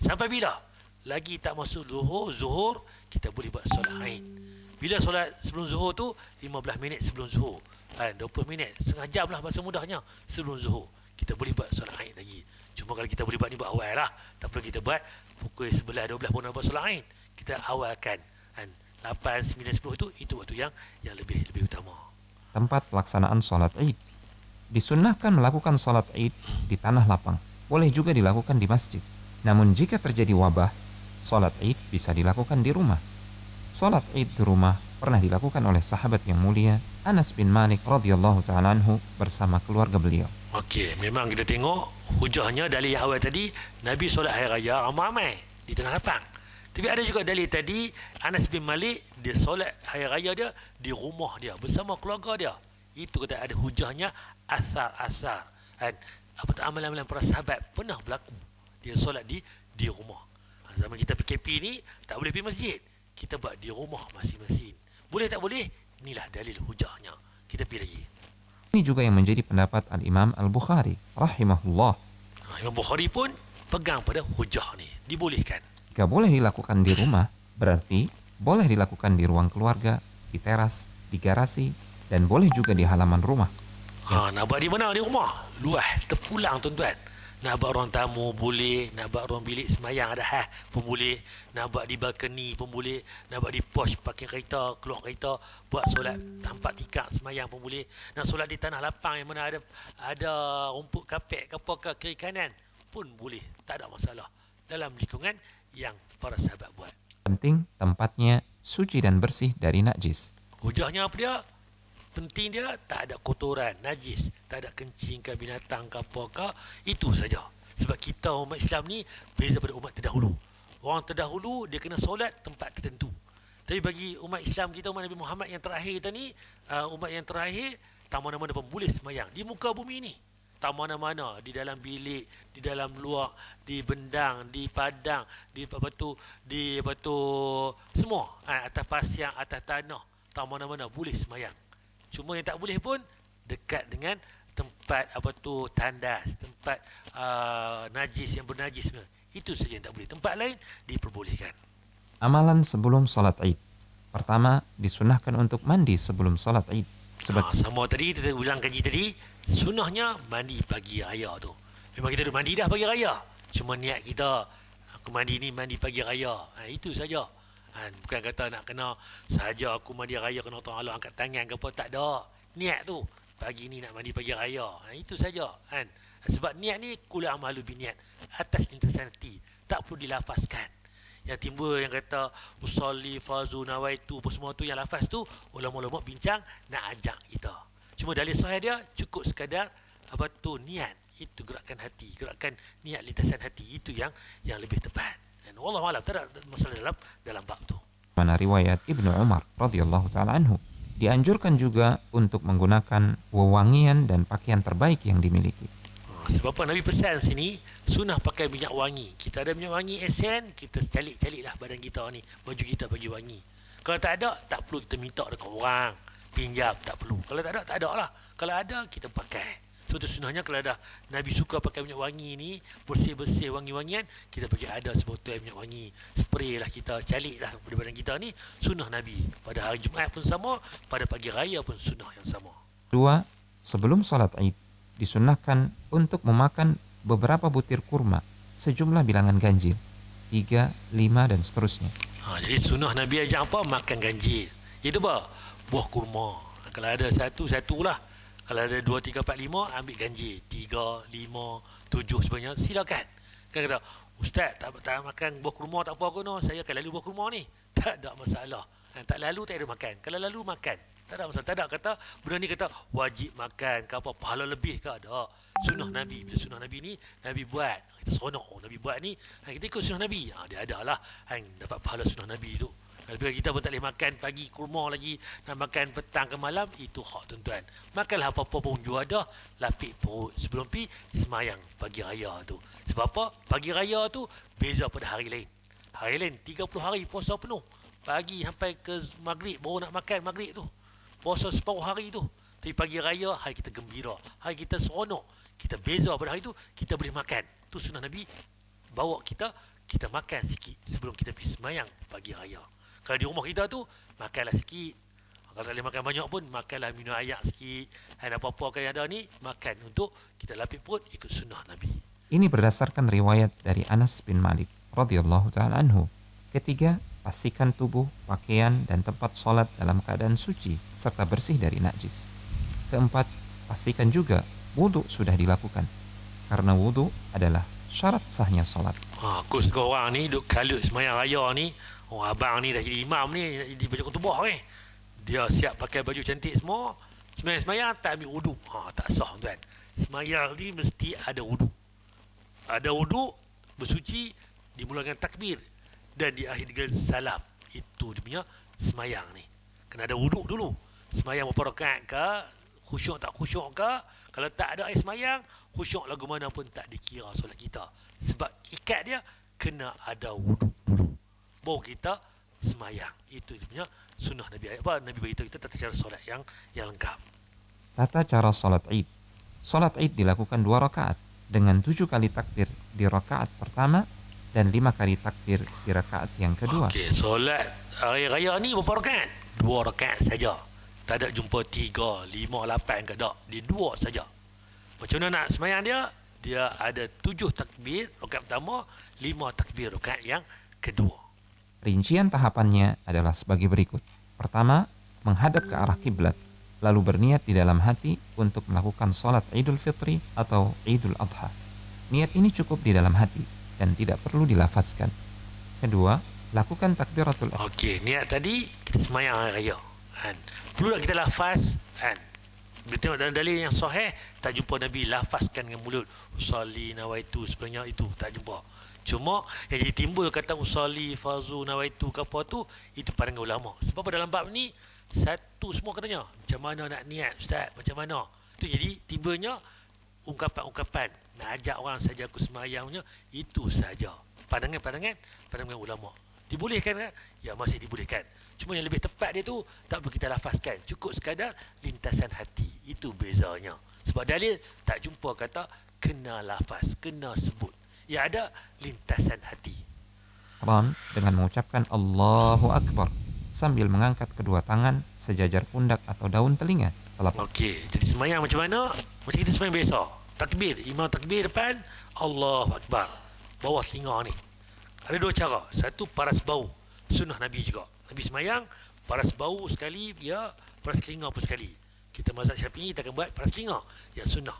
Sampai bila? Lagi tak masuk zuhur, kita boleh buat solat Aid. Bila solat sebelum zuhur tu, 15 minit sebelum zuhur. 20 minit, setengah jam lah bahasa mudahnya sebelum zuhur. Kita boleh buat solat Aid lagi. Cuma kalau kita boleh buat ni buat awal lah. Tak perlu kita buat pukul 11, 12 pun nak buat solat Aid. Kita awalkan. 8, 9, 10 itu waktu yang lebih utama. Tempat pelaksanaan sholat Id. Disunnahkan melakukan sholat Id di tanah lapang. Boleh juga dilakukan di masjid. Namun jika terjadi wabah, sholat Id bisa dilakukan di rumah. Sholat Id di rumah pernah dilakukan oleh sahabat yang mulia Anas bin Malik radhiyallahu ta'ala anhu bersama keluarga beliau. Okey, memang kita tengok hujahnya dalil yang awal tadi, Nabi solat hari raya ramai-ramai di tanah lapang. Tapi ada juga dalil tadi, Anas bin Malik dia solat hari raya dia di rumah dia bersama keluarga dia. Itu kata ada hujahnya, asar-asar. Amalan-amalan para sahabat pernah berlaku. Dia solat di rumah. Zaman kita PKP ni tak boleh pergi masjid. Kita buat di rumah masing-masing. Boleh tak boleh? Inilah dalil hujahnya. Kita pergi lagi. Ini juga yang menjadi pendapat Al-Imam Al-Bukhari rahimahullah. Imam Bukhari pun pegang pada hujah ni. Dibolehkan. Jika boleh dilakukan di rumah, berarti boleh dilakukan di ruang keluarga, di teras, di garasi, dan boleh juga di halaman rumah. Nak buat di mana? Di rumah. Luas, terpulang tuan-tuan. Nak buat ruang tamu boleh, nak buat ruang bilik semayang ada pun boleh, nak buat di balkoni pun boleh, nak buat di pos parking kereta, keluar kereta, buat solat tampak tikar semayang pun boleh, nak solat di tanah lapang yang mana ada rumput kapek ke apa ke kiri kanan pun boleh, tak ada masalah dalam lingkungan yang para sahabat buat. Penting tempatnya suci dan bersih dari najis. Hujahnya apa dia? Penting dia tak ada kotoran, najis, tak ada kencing ke binatang ke apa ke, itu saja. Sebab kita umat Islam ni beza pada umat terdahulu. Orang terdahulu dia kena solat tempat tertentu. Tapi bagi umat Islam kita, umat Nabi Muhammad yang terakhir kita ni, umat yang terakhir, tak mana-mana pun boleh semayang di muka bumi ni. Tak mana-mana, di dalam bilik, di dalam luar, di bendang, di padang, di batu, semua, atas pasir, atas tanah, tak mana-mana boleh semayang. Cuma yang tak boleh pun dekat dengan tempat tandas, tempat najis yang bernajis. Itu saja yang tak boleh. Tempat lain diperbolehkan. Amalan sebelum sholat Id. Pertama, disunahkan untuk mandi sebelum sholat Id. Sama tadi, kita ulang kaji tadi, sunahnya mandi pagi raya tu. Memang kita dah mandi dah pagi raya. Cuma niat kita, aku mandi ni mandi pagi raya. Itu saja. Bukan kata nak kena sahaja aku mandi raya kena orang Allah angkat tangan ke apa, tak ada. Niat tu pagi ni nak mandi pagi raya. Itu saja kan. Sebab niat ni kullu amalu biniat, atas lintasan hati, tak perlu dilafazkan. Yang timbul yang kata usolli fazu nawaitu apa semua tu, yang lafaz tu ulama-ulama bincang nak ajak kita. Cuma dalil sahih dia cukup sekadar niat. Itu gerakan hati, gerakan niat lintasan hati, itu yang lebih tepat. Wallahu a'lam, tak ada masalah dalam bab tu. Mana riwayat Ibnu Umar radhiyallahu taala anhu, dianjurkan juga untuk menggunakan wewangian dan pakaian terbaik yang dimiliki. Sebab apa Nabi pesan sini, sunah pakai minyak wangi. Kita ada minyak wangi esen, kita calik-caliklah badan kita ni, baju kita bagi wangi. Kalau tak ada, tak perlu kita minta dekat orang, pinjam, tak perlu. Kalau tak ada lah. Kalau ada, kita pakai. Sebab tu sunahnya kalau ada Nabi suka pakai minyak wangi ni, bersih-bersih wangi-wangian, kita bagi ada sebotol minyak wangi, spray lah kita, calik lah pada badan kita ni. Sunnah Nabi pada hari Jumaat pun sama, pada pagi raya pun sunnah yang sama. 2. Sebelum sholat Id, disunnahkan untuk memakan beberapa butir kurma sejumlah bilangan ganjil, 3, 5 dan seterusnya. Jadi sunnah Nabi ajak apa? Makan ganjil. Itu apa? Buah kurma. Kalau ada satulah. Kalau ada 2, 3, 4, 5, ambil ganjil. 3, 5, 7 sebenarnya, silakan. Kan kata, Ustaz, tak makan buah kurma tak apa ke no? Saya akan lalu buah kurma ni. Tak ada masalah. Tak lalu tak ada makan. Kalau lalu makan. Tak ada masalah. Tak ada kata benda ni kata wajib makan ke apa, pahala lebih ke, ada. Sunnah Nabi. Bila sunnah Nabi ni Nabi buat, kita seronok, Nabi buat ni, kita ikut sunnah Nabi. Dia ada lah dapat pahala sunnah Nabi tu. Kalau kita pun tak boleh makan pagi kurma lagi, nak makan petang ke malam, itu hak tuan-tuan. Makanlah apa-apa pun jua dah, lapik perut sebelum pi semayang pagi raya tu. Sebab apa? Pagi raya tu beza pada hari lain. Hari lain 30 hari puasa penuh. Pagi sampai ke maghrib baru nak makan maghrib tu. Puasa separuh hari tu. Tapi pagi raya hari kita gembira, hari kita seronok. Kita beza pada hari tu, kita boleh makan. Tu sunnah Nabi, bawa kita makan sikit sebelum kita pergi semayang pagi raya. Kalau di rumah kita tu, makanlah sikit. Kalau tak boleh makan banyak pun, makanlah minum air sikit. Dan apa-apa yang ada ni, makan untuk kita lapik perut ikut sunnah Nabi. Ini berdasarkan riwayat dari Anas bin Malik radhiyallahu ta'ala anhu. Ketiga, pastikan tubuh, pakaian, dan tempat sholat dalam keadaan suci serta bersih dari najis. Keempat, pastikan juga wudhu sudah dilakukan, karena wudhu adalah syarat sahnya sholat. Aku suka orang ni duk kalut semayang raya ni. Abang ni dah jadi imam ni, di baju kutubah ni. Dia siap pakai baju cantik semua. Semayang-semayang tak ambil wudhu. Tak sah tuan. Semayang ni mesti ada wudhu. Ada wudhu, bersuci, dimulakan takbir dan diakhiri dengan salam. Itu dia punya semayang ni. Kena ada wudhu dulu. Semayang berapa rakaat ke, khusyuk tak khusyuk ke. Kalau tak ada air semayang, khusyuk lagu mana pun tak dikira solat kita. Sebab ikat dia kena ada wudhu dulu. Baru kita semayang. Itu dia punya sunnah Nabi. Nabi beritahu kita tata cara solat yang lengkap. Tata cara solat Id. Solat Id dilakukan 2 rakaat dengan 7 kali takbir di rakaat pertama dan 5 kali takbir di rakaat yang kedua. Okey, solat hari raya ni berapa rakaat? 2 rakaat saja. Tak ada jumpa 3, 5, 8 ke tak. Dia 2 saja. Macam mana nak semayang dia? Dia ada 7 takbir rakaat pertama, 5 takbir rakaat yang kedua. Rincian tahapannya adalah sebagai berikut. Pertama, menghadap ke arah kiblat, lalu berniat di dalam hati untuk melakukan sholat Idul Fitri atau Idul Adha. Niat ini cukup di dalam hati dan tidak perlu dilafazkan. Kedua, lakukan takbiratul ihram. Okey, niat tadi kita semayang hari raya. Perlu tak kita lafaz? Bila tengok dalam dalil yang sahih, tak jumpa Nabi lafazkan dengan mulut. Usalli nawaitu sebenarnya itu tak jumpa. Cuma yang jadi timbul kata usalli farzu nawaitu ke apa tu, itu pandangan ulama. Sebab dalam bab ni satu semua katanya, macam mana nak niat ustaz, macam mana. Tu jadi timbulnya ungkapan-ungkapan nak ajak orang saja aku semayangnya, itu saja. Pandangan ulama. Dibolehkan kan? Ya, masih dibolehkan. Cuma yang lebih tepat dia tu tak perlu kita lafazkan, cukup sekadar lintasan hati. Itu bezanya. Sebab dalil tak jumpa kata kena lafaz, kena sebut. Ya, ada lintasan hati. Ihram dengan mengucapkan Allahu Akbar sambil mengangkat kedua tangan sejajar pundak atau daun telinga. Okey, jadi semayang macam mana? Macam kita semayang biasa. Takbir, imam takbir depan, Allahu Akbar. Bawah telinga ni. Ada 2 cara. Satu, paras bau. Sunnah Nabi juga. Nabi semayang, paras bau sekali, ya, paras telinga pun sekali. Kita mazhab Syafi'i, kita akan buat paras telinga. Ya, sunnah.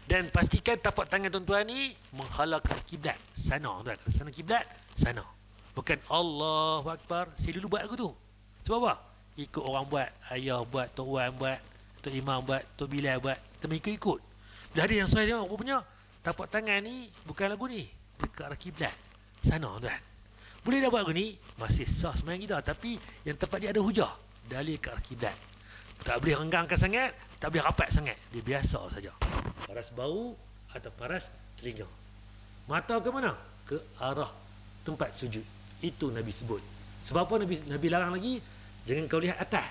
Dan pastikan tapak tangan tuan-tuan ni menghala ke kiblat. Sana tuan. Kalau sana kiblat, sana. Bukan Allahu Akbar. Saya dulu buat aku tu. Sebab apa? Ikut orang buat. Ayah buat, Tok Wan buat, Tok Imam buat, Tok Bilal buat. Kita mengikut-ikut. Dah ada yang sahih tengok rupanya tapak tangan ni bukan lagu ni. Dekat arah kiblat. Sana tuan. Boleh dah buat lagu ni, masih sah semayang kita. Tapi yang tepat dia ada hujah. Dalil ke arah kiblat. Tak boleh renggangkan sangat, tak boleh rapat sangat. Dia biasa saja. Paras bau atau paras telinga. Mata ke mana? Ke arah tempat sujud. Itu Nabi sebut. Sebab apa Nabi larang lagi? Jangan kau lihat atas,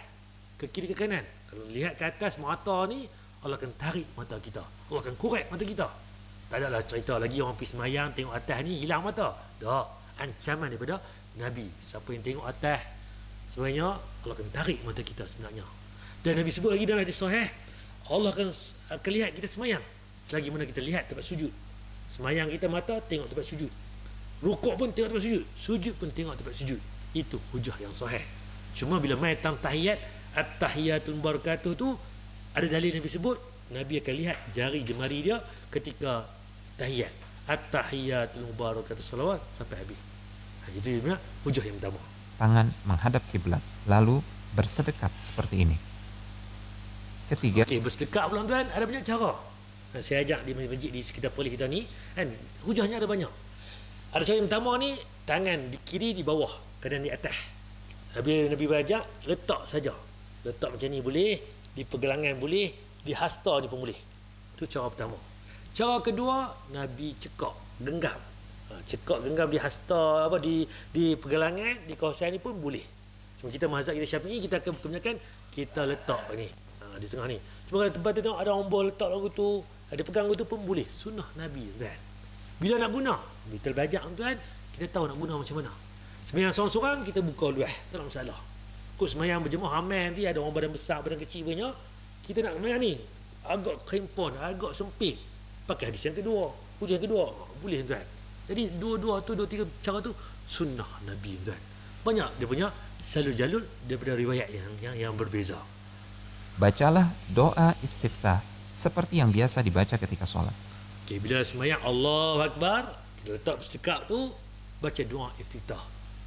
ke kiri ke kanan. Kalau lihat ke atas mata ni, Allah akan tarik mata kita. Allah akan korek mata kita. Tak adalah cerita lagi orang pergi semayang tengok atas ni hilang mata. Tak. Ancaman daripada Nabi. Siapa yang tengok atas, sebenarnya Allah akan tarik mata kita sebenarnya. Dan Nabi sebut lagi dalam hadis sahih, Allah akan lihat kita semayang selagi mana kita lihat tempat sujud. Semayang kita mata tengok tempat sujud. Rukuk pun tengok tempat sujud. Sujud pun tengok tempat sujud. Itu hujah yang sahih. Cuma bila main tentang tahiyat, at-tahiyatul barakatuh tu ada dalil Nabi sebut, Nabi akan lihat jari jemari dia ketika tahiyat. At-tahiyatul barakatuh salawat sampai habis. Itu dia hujah yang pertama. Tangan menghadap kiblat, lalu bersedekat seperti ini. Ketiga, Okey, bersedekah pula tuan, ada banyak cara. Saya ajak di masjid di sekitar polis kita ni, kan, hujahnya ada banyak. Ada cara yang pertama ni, tangan di kiri di bawah, kanan di atas. Nabi ajak, letak saja. Letak macam ni boleh, di pergelangan boleh, di hasta ni pun boleh. Itu cara pertama. Cara kedua, Nabi cekak, genggam. Cekak genggam di hasta, di pergelangan, di kawasan ni pun boleh. Cuma kita mazhab kita Syafi'i, kita akan kebanyakan kita letak ni, di tengah ni. Cuma kalau tempat tu tengok ada orang boleh letak lagu tu, ada pegang lagu tu pun boleh. Sunnah Nabi, tuan. Bila nak guna, kita belajar tuan, kita tahu nak guna macam mana. Sembahyang seorang-seorang kita buka luah, tak ada masalah. Kau sembahyang berjemaah ramai nanti ada orang badan besar, badan kecil banyak. Kita nak sembahyang ni agak krimpon, agak sempit. Pakai hadis yang kedua, hujah yang kedua, boleh tuan. Jadi dua tiga cara tu sunnah Nabi tuan. Banyak dia punya salul jalul daripada riwayat yang berbeza. bacalah doa istiftah seperti yang biasa dibaca ketika sholat. Okey, bila sembahyang Allahu Akbar, kita letak bersedekap tu, baca doa iftitah.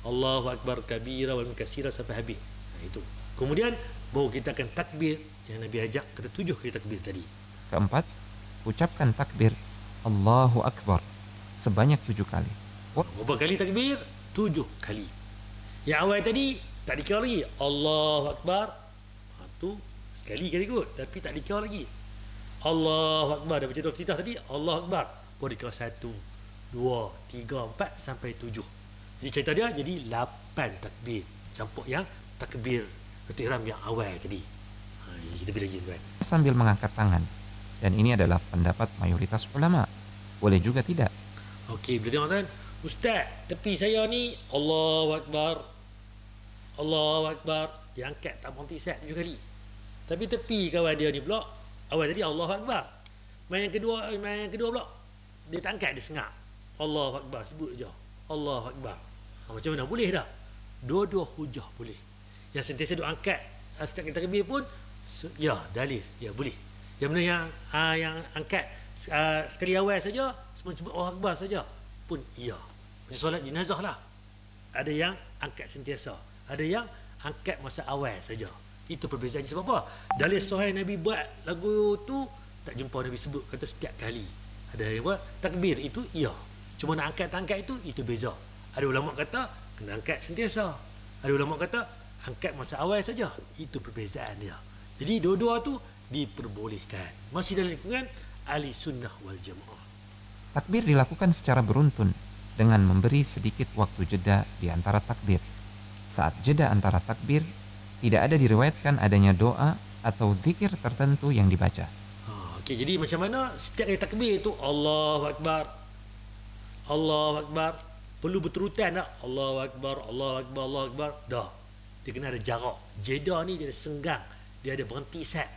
Allahu Akbar kabira wal katsira sampai habis. Itu. Kemudian baru kita akan takbir yang Nabi ajak, kita 7 kali takbir tadi. Keempat, ucapkan takbir Allahu Akbar sebanyak 7 kali. Berapa kali takbir? 7 kali. Yang awal tadi tak dikira lagi. Allahu Akbar. Tu sekali kot, tapi tak dikira lagi. Allahu Akbar, dah baca doa iftitah tadi, Allahu Akbar. Baru dikira 1, 2, 3, 4 sampai 7. Jadi cerita dia jadi 8 takbir. Campur yang takbir Betul ihram yang awal tadi. Jadi kita pilih lagi tuan. Sambil mengangkat tangan. Dan ini adalah pendapat mayoritas ulama. Boleh juga tidak. Okey, bila tengok tuan, Ustaz, tepi saya ni Allahu Akbar. Allahu Akbar. Diangkat tak berhenti set 7 kali. Tapi tepi kawan dia ni pula, awal tadi Allahu Akbar. Main yang kedua pula, dia tak angkat, dia sengak. Allahu Akbar, sebut je. Allahu Akbar. Macam mana? Boleh tak? Dua-dua hujah boleh. Yang sentiasa duk angkat setiap kita takbir pun, ya, dalil. Ya, boleh. Yang mana yang angkat sekali awal saja, semua sebut Allahu Akbar saja pun ya. Macam solat jenazah lah. Ada yang angkat sentiasa. Ada yang angkat masa awal saja. Itu perbezaannya. Sebab apa? Dalil sahih Nabi buat lagu tu tak jumpa Nabi sebut kata setiap kali. Ada yang buat takbir itu ya. Cuma nak angkat tak angkat itu beza. Ada ulama kata kena angkat sentiasa. Ada ulama kata angkat masa awal saja. Itu perbezaan dia. Jadi dua-dua tu diperbolehkan. Masih dalam lingkungan ahli sunnah wal jamaah. Takbir dilakukan secara beruntun dengan memberi sedikit waktu jeda di antara takbir. Saat jeda antara takbir, tidak ada diriwayatkan adanya doa atau zikir tertentu yang dibaca. Okey, jadi macam mana setiap kali takbir itu Allahu Akbar. Allahu Akbar. Perlu berterutan tak? Allahu Akbar, Allahu Akbar, Allahu Akbar. Dah. Dia kena ada jarak. Jeda ni dia ada senggang. Dia ada berhenti set.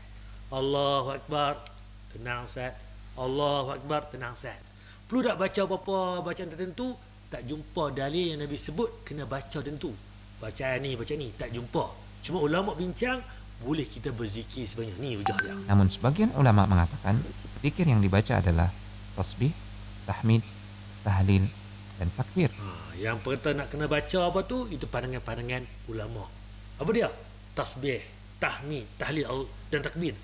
Allahu Akbar. Tenang set. Allahu Akbar. Tenang set. Perlu tak baca apa-apa bacaan tertentu? Tak jumpa dalil yang Nabi sebut kena baca tentu. Bacaan ni, tak jumpa. Cuma ulama bincang boleh kita berzikir sebanyak ni hujah dia. Namun sebagian ulama mengatakan zikir yang dibaca adalah tasbih, tahmid, tahlil, dan takbir. Yang pertama nak kena baca apa tu? Itu pandangan-pandangan ulama. Apa dia? Tasbih, tahmid, tahlil dan takbir.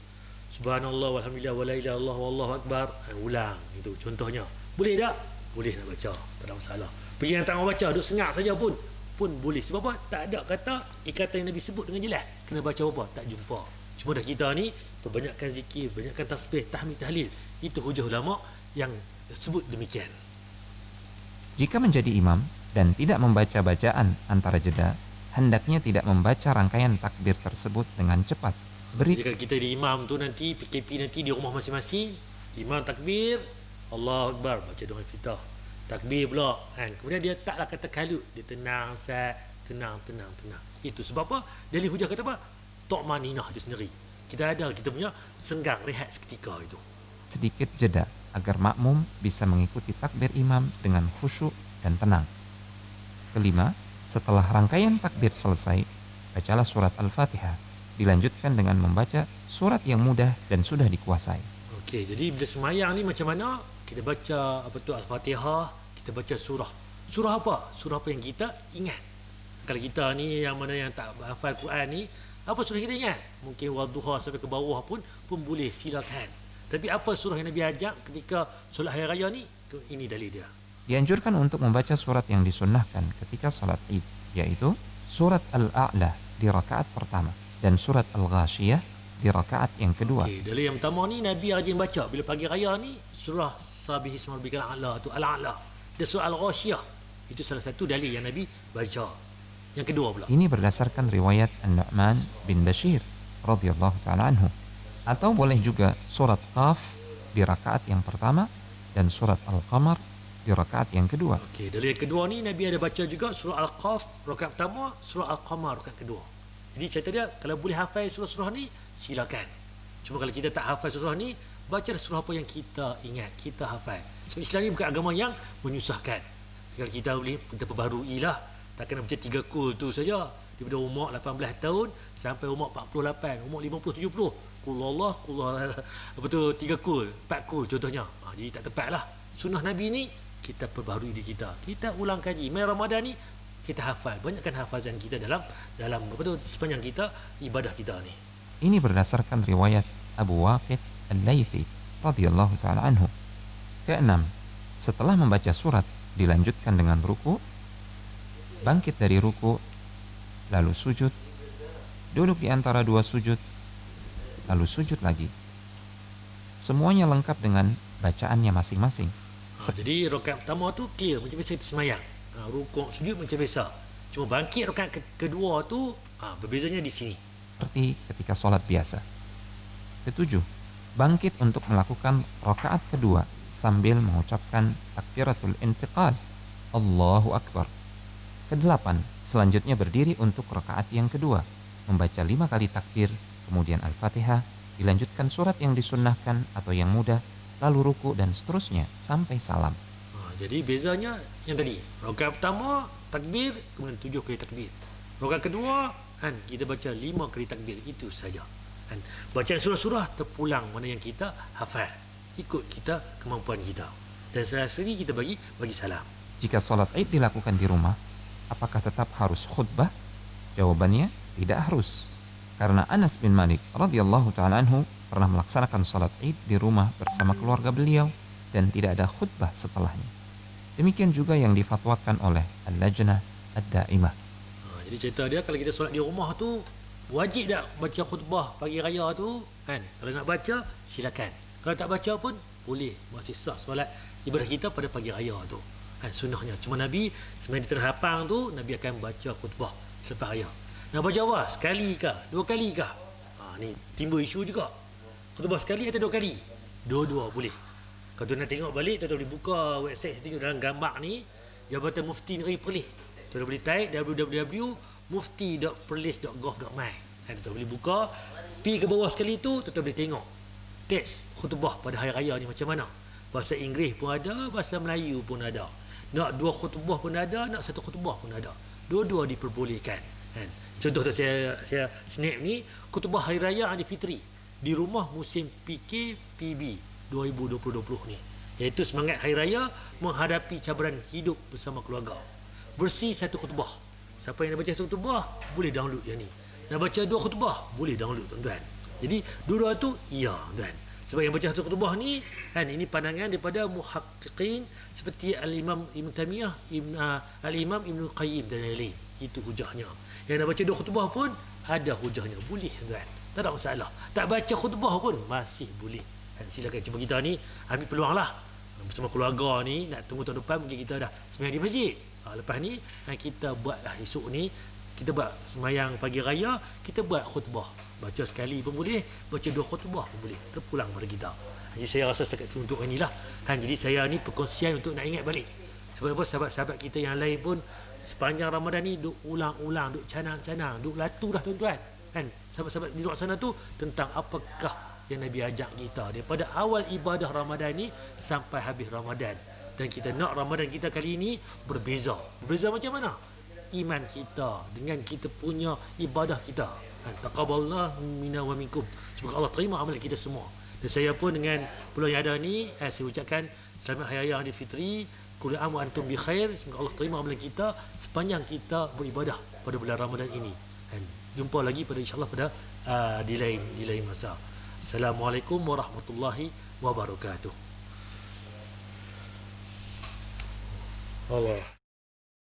Subhanallah walhamdulillah wala ilaha illallah wallahu akbar. Ulang itu contohnya. Boleh tak? Boleh nak baca, tak ada masalah. Pergi yang tak mau baca, duk sengak saja pun boleh. Sebab apa? Tak ada kata ikatan yang Nabi sebut dengan jelas. Kena baca apa? Tak jumpa. Cuma dah kita ni perbanyakkan zikir, banyakkan tasbih, tahmid, tahlil. Itu hujah ulama yang sebut demikian. Jika menjadi imam dan tidak membaca bacaan antara jeda, hendaknya tidak membaca rangkaian takbir tersebut dengan cepat. Jika kita di imam tu nanti, PKP nanti di rumah masing-masing, imam takbir, Allahu Akbar, baca doa iftitah. Takbir pula kan. Kemudian dia taklah kata kalut, dia tenang sat, tenang. Itu sebab apa? Dalil hujah kata apa? Tu'maninah itu sendiri. Kita punya senggang rehat seketika itu. Sedikit jeda agar makmum bisa mengikuti takbir imam dengan khusyuk dan tenang. Kelima, setelah rangkaian takbir selesai, bacalah surat Al-Fatihah. Dilanjutkan dengan membaca surat yang mudah dan sudah dikuasai. Okey, jadi bila semayang ni macam mana? Kita baca Al-Fatihah, kita baca surah. Surah apa? Surah apa yang kita ingat. Kalau kita ni yang mana yang tak hafal Quran ni, Apa surah kita ingat? Mungkin Wadduha sampai ke bawah pun boleh, silakan. Tapi apa surah yang Nabi ajak ketika solat hari raya ni? Ini dalil dia. Dianjurkan untuk membaca surat yang disunnahkan ketika salat Id, yaitu surat Al-A'la di rakaat pertama dan surat Al-Ghashiyah di rakaat yang kedua. Okey, dalil yang pertama ni Nabi rajin baca bila pagi raya ni surah Sabihi isma rabbikal a'la tu Al-A'la. Dan surah Al-Ghashiyah itu salah satu dalil yang Nabi baca. Yang kedua pula. Ini berdasarkan riwayat An-Nu'man bin Bashir radhiyallahu ta'ala anhu. Atau boleh juga surat Qaf di rakaat yang pertama dan surat Al-Qamar di rakaat yang kedua. Okey, dalil yang kedua ni Nabi ada baca juga surah Al-Qaf rakaat pertama, surah Al-Qamar rakaat kedua. Jadi cerita dia kalau boleh hafal surah-surah ni silakan. Cuma kalau kita tak hafal surah ni, baca surah apa yang kita ingat, kita hafal. Sebab Islam ni bukan agama yang menyusahkan. Kalau kita boleh kita perbaharui lah. Tak kena baca 3 kul tu saja. Daripada umur 18 tahun sampai umur 48, umur 50 70. Qul Allah, apa tu 3 kul, 4 kul contohnya. Jadi tak tepat lah. Sunnah Nabi ni kita perbaharui diri kita. Kita ulang kaji. Mai Ramadan ni kita hafal. Banyakkan hafazan kita dalam apa tu sepanjang kita ibadah kita ni. Ini berdasarkan riwayat Abu Waqid Al-Laythi radhiyallahu ta'ala anhu. Keenam, setelah membaca surat dilanjutkan dengan ruku, bangkit dari ruku, lalu sujud, duduk di antara dua sujud, lalu sujud lagi. Semuanya lengkap dengan bacaannya masing-masing. Jadi rakaat pertama tu clear macam biasa kita semayang. Rukuk sujud macam biasa. Cuma bangkit rakaat kedua tu berbezanya di sini. Seperti ketika sholat biasa. Ketujuh, bangkit untuk melakukan rakaat kedua sambil mengucapkan takbiratul intiqal, Allahu Akbar. Kedelapan, selanjutnya berdiri untuk rakaat yang kedua, membaca 5 kali takbir, kemudian Al-Fatihah, dilanjutkan surat yang disunnahkan atau yang mudah, lalu ruku dan seterusnya sampai salam. Jadi bezanya yang tadi, rakaat pertama takbir, kemudian 7 kali takbir. Rakaat kedua kita baca 5 kali takbir, itu saja. Bacaan surah-surah terpulang mana yang kita hafal, ikut kita kemampuan kita. Dan seri kita bagi salam. Jika sholat Id dilakukan di rumah, apakah tetap harus khutbah? Jawabannya tidak harus. Karena Anas bin Malik radhiyallahu ta'ala anhu pernah melaksanakan sholat Id di rumah bersama keluarga beliau dan tidak ada khutbah setelahnya. Demikian juga yang difatwakan oleh Al-Lajnah Ad-Daimah. Jadi cerita dia kalau kita solat di rumah tu wajib tak baca khutbah pagi raya tu Kalau nak baca silakan. Kalau tak baca pun boleh, masih sah solat ibadah kita pada pagi raya tu. Sunnahnya. Cuma Nabi sebenarnya di Tanah Hapang tu Nabi akan baca khutbah selepas raya. Nak baca apa? Sekali kah? 2 kali kah? Ni timbul isu juga. Khutbah sekali atau 2 kali? Dua-dua boleh. Kalau tu nak tengok balik, tu boleh buka website tengok dalam gambar ni Jabatan Mufti Negeri Perlis. Tu boleh type www.mufti.perlis.gov.my. Tu boleh buka, pergi ke bawah sekali tu boleh tengok teks khutbah pada hari raya ni macam mana. Bahasa Inggeris pun ada, bahasa Melayu pun ada. Nak 2 khutbah pun ada, nak 1 khutbah pun ada. Dua-dua diperbolehkan. Contoh tu saya snap ni khutbah hari raya Aidilfitri di rumah musim PKPB 2020 ni, iaitu semangat hari raya menghadapi cabaran hidup bersama keluarga. Bersih 1 khutbah. Siapa yang nak baca 1 khutbah boleh download yang ni. Nak baca 2 khutbah boleh download tuan-tuan. Jadi dua-dua tu iya tuan. Sebab yang baca 1 khutbah ni ini pandangan daripada muhaqqiqin seperti Al-Imam Ibn Taimiyah, Al-Imam Ibn Qayyim dan lain-lain. Itu hujahnya. Yang nak baca 2 khutbah pun ada hujahnya, boleh tuan. Tak ada masalah. Tak baca khutbah pun masih boleh. Silakan. Cuma kita ni ambil peluang lah bersama keluarga ni, nak tunggu tahun depan mungkin kita dah sembahyang di masjid. Lepas ni kita buatlah esok ni, kita buat sembahyang pagi raya, kita buat khutbah. Baca sekali pun boleh, baca 2 khutbah pun boleh. Terpulang pada kita. Jadi saya rasa setakat itu untuk inilah. Jadi saya ni perkongsian untuk nak ingat balik. Sebab apa, sahabat-sahabat kita yang lain pun sepanjang Ramadan ni duk ulang-ulang, duk canang-canang, duk latu dah tuan-tuan. Sahabat-sahabat di luar sana tu tentang apakah yang Nabi ajak kita daripada awal ibadah Ramadan ni sampai habis Ramadan. Dan kita nak Ramadan kita kali ini berbeza. Berbeza macam mana? Iman kita dengan kita punya ibadah kita. Taqabbalallahu minna wa minkum. Semoga Allah terima amalan kita semua. Dan saya pun dengan peluang yang ada ni, saya ucapkan selamat hari raya Aidilfitri. Kullu aam wa antum bi khair. Semoga Allah terima amalan kita sepanjang kita beribadah pada bulan Ramadan ini. Dan jumpa lagi pada insya-Allah pada di lain masa. Assalamualaikum warahmatullahi wabarakatuh. Allah